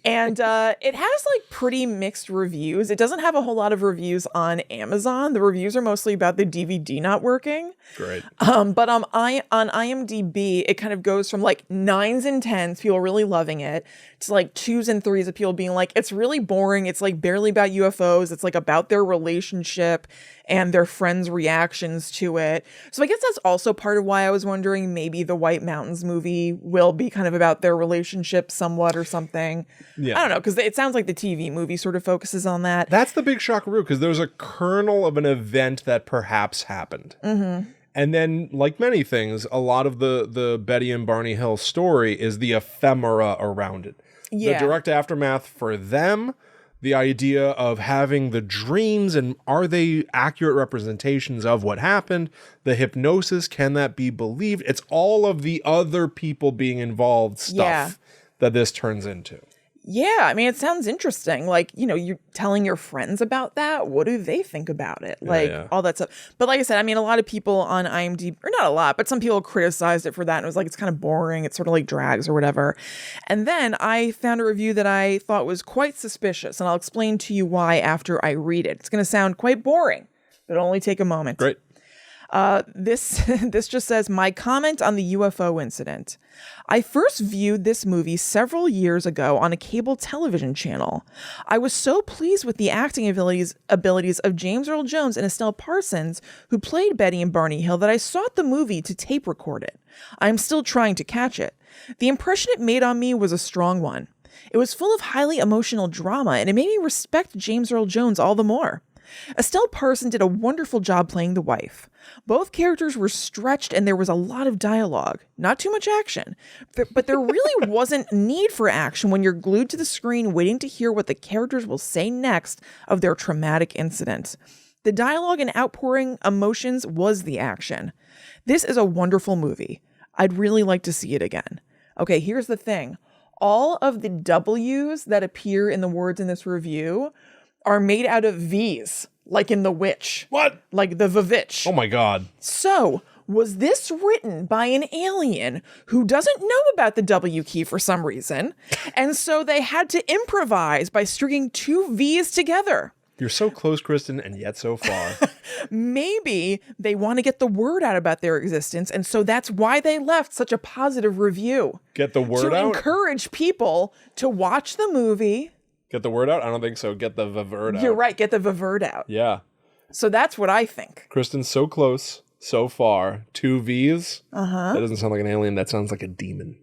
Speaker 2: And it has like pretty mixed reviews. It doesn't have a whole lot of reviews on Amazon. The reviews are mostly about the DVD not working.
Speaker 1: Great.
Speaker 2: But on IMDb, it kind of goes from like 9s and 10s, people really loving it, to like 2s and 3s of people being like, it's really boring. It's like barely about UFOs. It's like about their relationship and their friends' reactions to it. So I guess that's also part of why I was wondering maybe the White Mountains movie will be kind of about their relationship somewhat or something. Yeah. I don't know, because it sounds like the TV movie sort of focuses on that.
Speaker 1: That's the big shockaroo, because there's a kernel of an event that perhaps happened. And then, like many things, a lot of the Betty and Barney Hill story is the ephemera around it. The direct aftermath for them, the idea of having the dreams and are they accurate representations of what happened, the hypnosis, can that be believed? It's all of the other people being involved stuff that this turns into.
Speaker 2: Yeah, I mean, it sounds interesting. Like, you're telling your friends about that. What do they think about it? Like, all that stuff. But like I said, I mean, a lot of people on IMDb, or not a lot, but some people criticized it for that. And it was like, it's kind of boring. It sort of like drags or whatever. And then I found a review that I thought was quite suspicious. And I'll explain to you why after I read it. It's going to sound quite boring, but only take a moment.
Speaker 1: Great.
Speaker 2: This just says, my comment on the UFO incident. I first viewed this movie several years ago on a cable television channel. I was so pleased with the acting abilities of James Earl Jones and Estelle Parsons, who played Betty and Barney Hill, that I sought the movie to tape record it. I am still trying to catch it. The impression it made on me was a strong one. It was full of highly emotional drama, and it made me respect James Earl Jones all the more. Estelle Parsons did a wonderful job playing the wife. Both characters were stretched and there was a lot of dialogue. Not too much action. But there really wasn't need for action when you're glued to the screen waiting to hear what the characters will say next of their traumatic incident. The dialogue and outpouring emotions was the action. This is a wonderful movie. I'd really like to see it again. Okay, here's the thing. All of the W's that appear in the words in this review are made out of V's, like in The Witch.
Speaker 1: What?
Speaker 2: Like the Vavitch.
Speaker 1: Oh my God.
Speaker 2: So, was this written by an alien who doesn't know about the W key for some reason? And so they had to improvise by stringing two V's together.
Speaker 1: You're so close, Kristen, and yet so far.
Speaker 2: Maybe they want to get the word out about their existence, and so that's why they left such a positive review.
Speaker 1: Get the word out?
Speaker 2: To encourage people to watch the movie.
Speaker 1: Get the word out? I don't think so. Get the vavert out.
Speaker 2: You're right. Get the vavert out.
Speaker 1: Yeah.
Speaker 2: So that's what I think.
Speaker 1: Kristen's so close, so far. Two V's. Uh-huh. That doesn't sound like an alien. That sounds like a demon.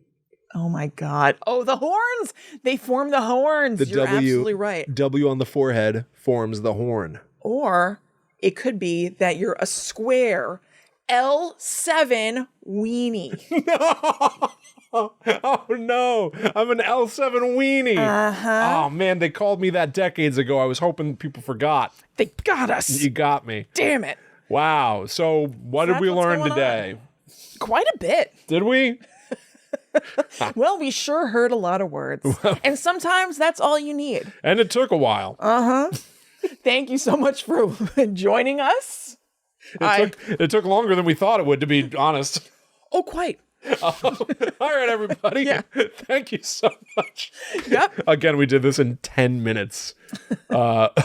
Speaker 2: Oh my God. Oh, the horns. They form the horns. You're absolutely right.
Speaker 1: W on the forehead forms the horn.
Speaker 2: Or it could be that you're a square L7 weenie.
Speaker 1: Oh no, I'm an L7 weenie.
Speaker 2: Uh-huh.
Speaker 1: Oh man, they called me that decades ago. I was hoping people forgot.
Speaker 2: They got us.
Speaker 1: You got me.
Speaker 2: Damn it.
Speaker 1: Wow. So what did we learn today?
Speaker 2: Quite a bit.
Speaker 1: Did we?
Speaker 2: Well, we sure heard a lot of words. And sometimes that's all you need.
Speaker 1: And it took a while.
Speaker 2: Uh-huh. Thank you so much for joining us.
Speaker 1: It took longer than we thought it would, to be honest.
Speaker 2: Oh, quite.
Speaker 1: All right, everybody.
Speaker 2: Yeah.
Speaker 1: Thank you so much.
Speaker 2: Yep.
Speaker 1: Again, we did this in 10 minutes.
Speaker 2: What?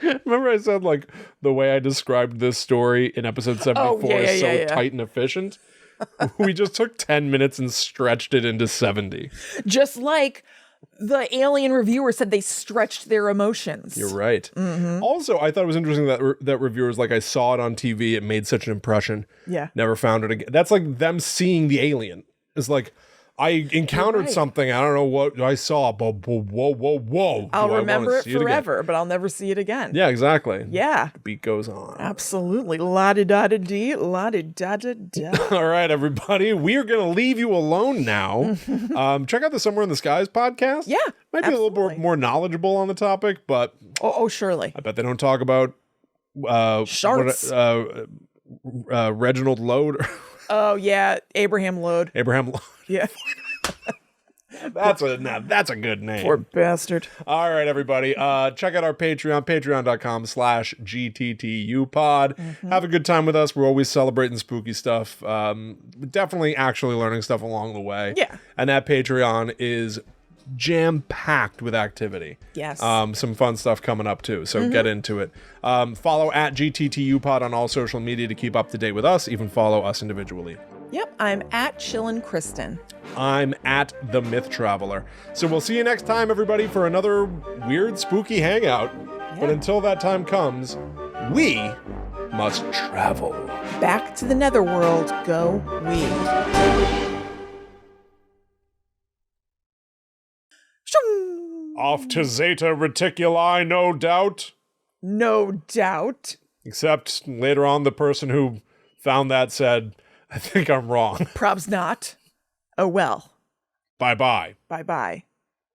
Speaker 1: Remember I said, like, the way I described this story in episode 74 is so tight and efficient? We just took 10 minutes and stretched it into 70.
Speaker 2: Just like the alien reviewer said they stretched their emotions.
Speaker 1: You're right.
Speaker 2: Mm-hmm.
Speaker 1: Also, I thought it was interesting that that reviewers, like, I saw it on TV, it made such an impression.
Speaker 2: Yeah.
Speaker 1: Never found it again. That's like them seeing the alien. It's like, I encountered something. I don't know what I saw, but whoa.
Speaker 2: I'll remember it forever, but I'll never see it again.
Speaker 1: Yeah, exactly.
Speaker 2: Yeah.
Speaker 1: The beat goes on.
Speaker 2: Absolutely. La-di-da-da-dee, la-di-da-da-da.
Speaker 1: All right, everybody. We are going to leave you alone now. Check out the Somewhere in the Skies podcast.
Speaker 2: Yeah,
Speaker 1: Might be a little bit more knowledgeable on the topic, but...
Speaker 2: Oh, surely.
Speaker 1: I bet they don't talk about...
Speaker 2: Sharks.
Speaker 1: Reginald Lode.
Speaker 2: Oh, yeah. Abraham Lode.
Speaker 1: Abraham Lode.
Speaker 2: Yeah.
Speaker 1: That's a good name.
Speaker 2: Poor bastard.
Speaker 1: All right, everybody. Check out our Patreon, patreon.com/GTTUpod. Have a good time with us. We're always celebrating spooky stuff. Definitely actually learning stuff along the way.
Speaker 2: Yeah.
Speaker 1: And that Patreon is jam-packed with activity.
Speaker 2: Yes.
Speaker 1: Some fun stuff coming up too, so get into it. Follow at GTTUpod on all social media to keep up to date with us. Even follow us individually.
Speaker 2: Yep, I'm at Chillin' Kristen.
Speaker 1: I'm at The Myth Traveler. So we'll see you next time, everybody, for another weird, spooky hangout. Yeah. But until that time comes, we must travel.
Speaker 2: Back to the netherworld go we.
Speaker 1: Off to Zeta Reticuli, no doubt.
Speaker 2: No doubt.
Speaker 1: Except later on, the person who found that said, I think I'm wrong.
Speaker 2: Probs not. Oh well.
Speaker 1: Bye-bye.
Speaker 2: Bye-bye.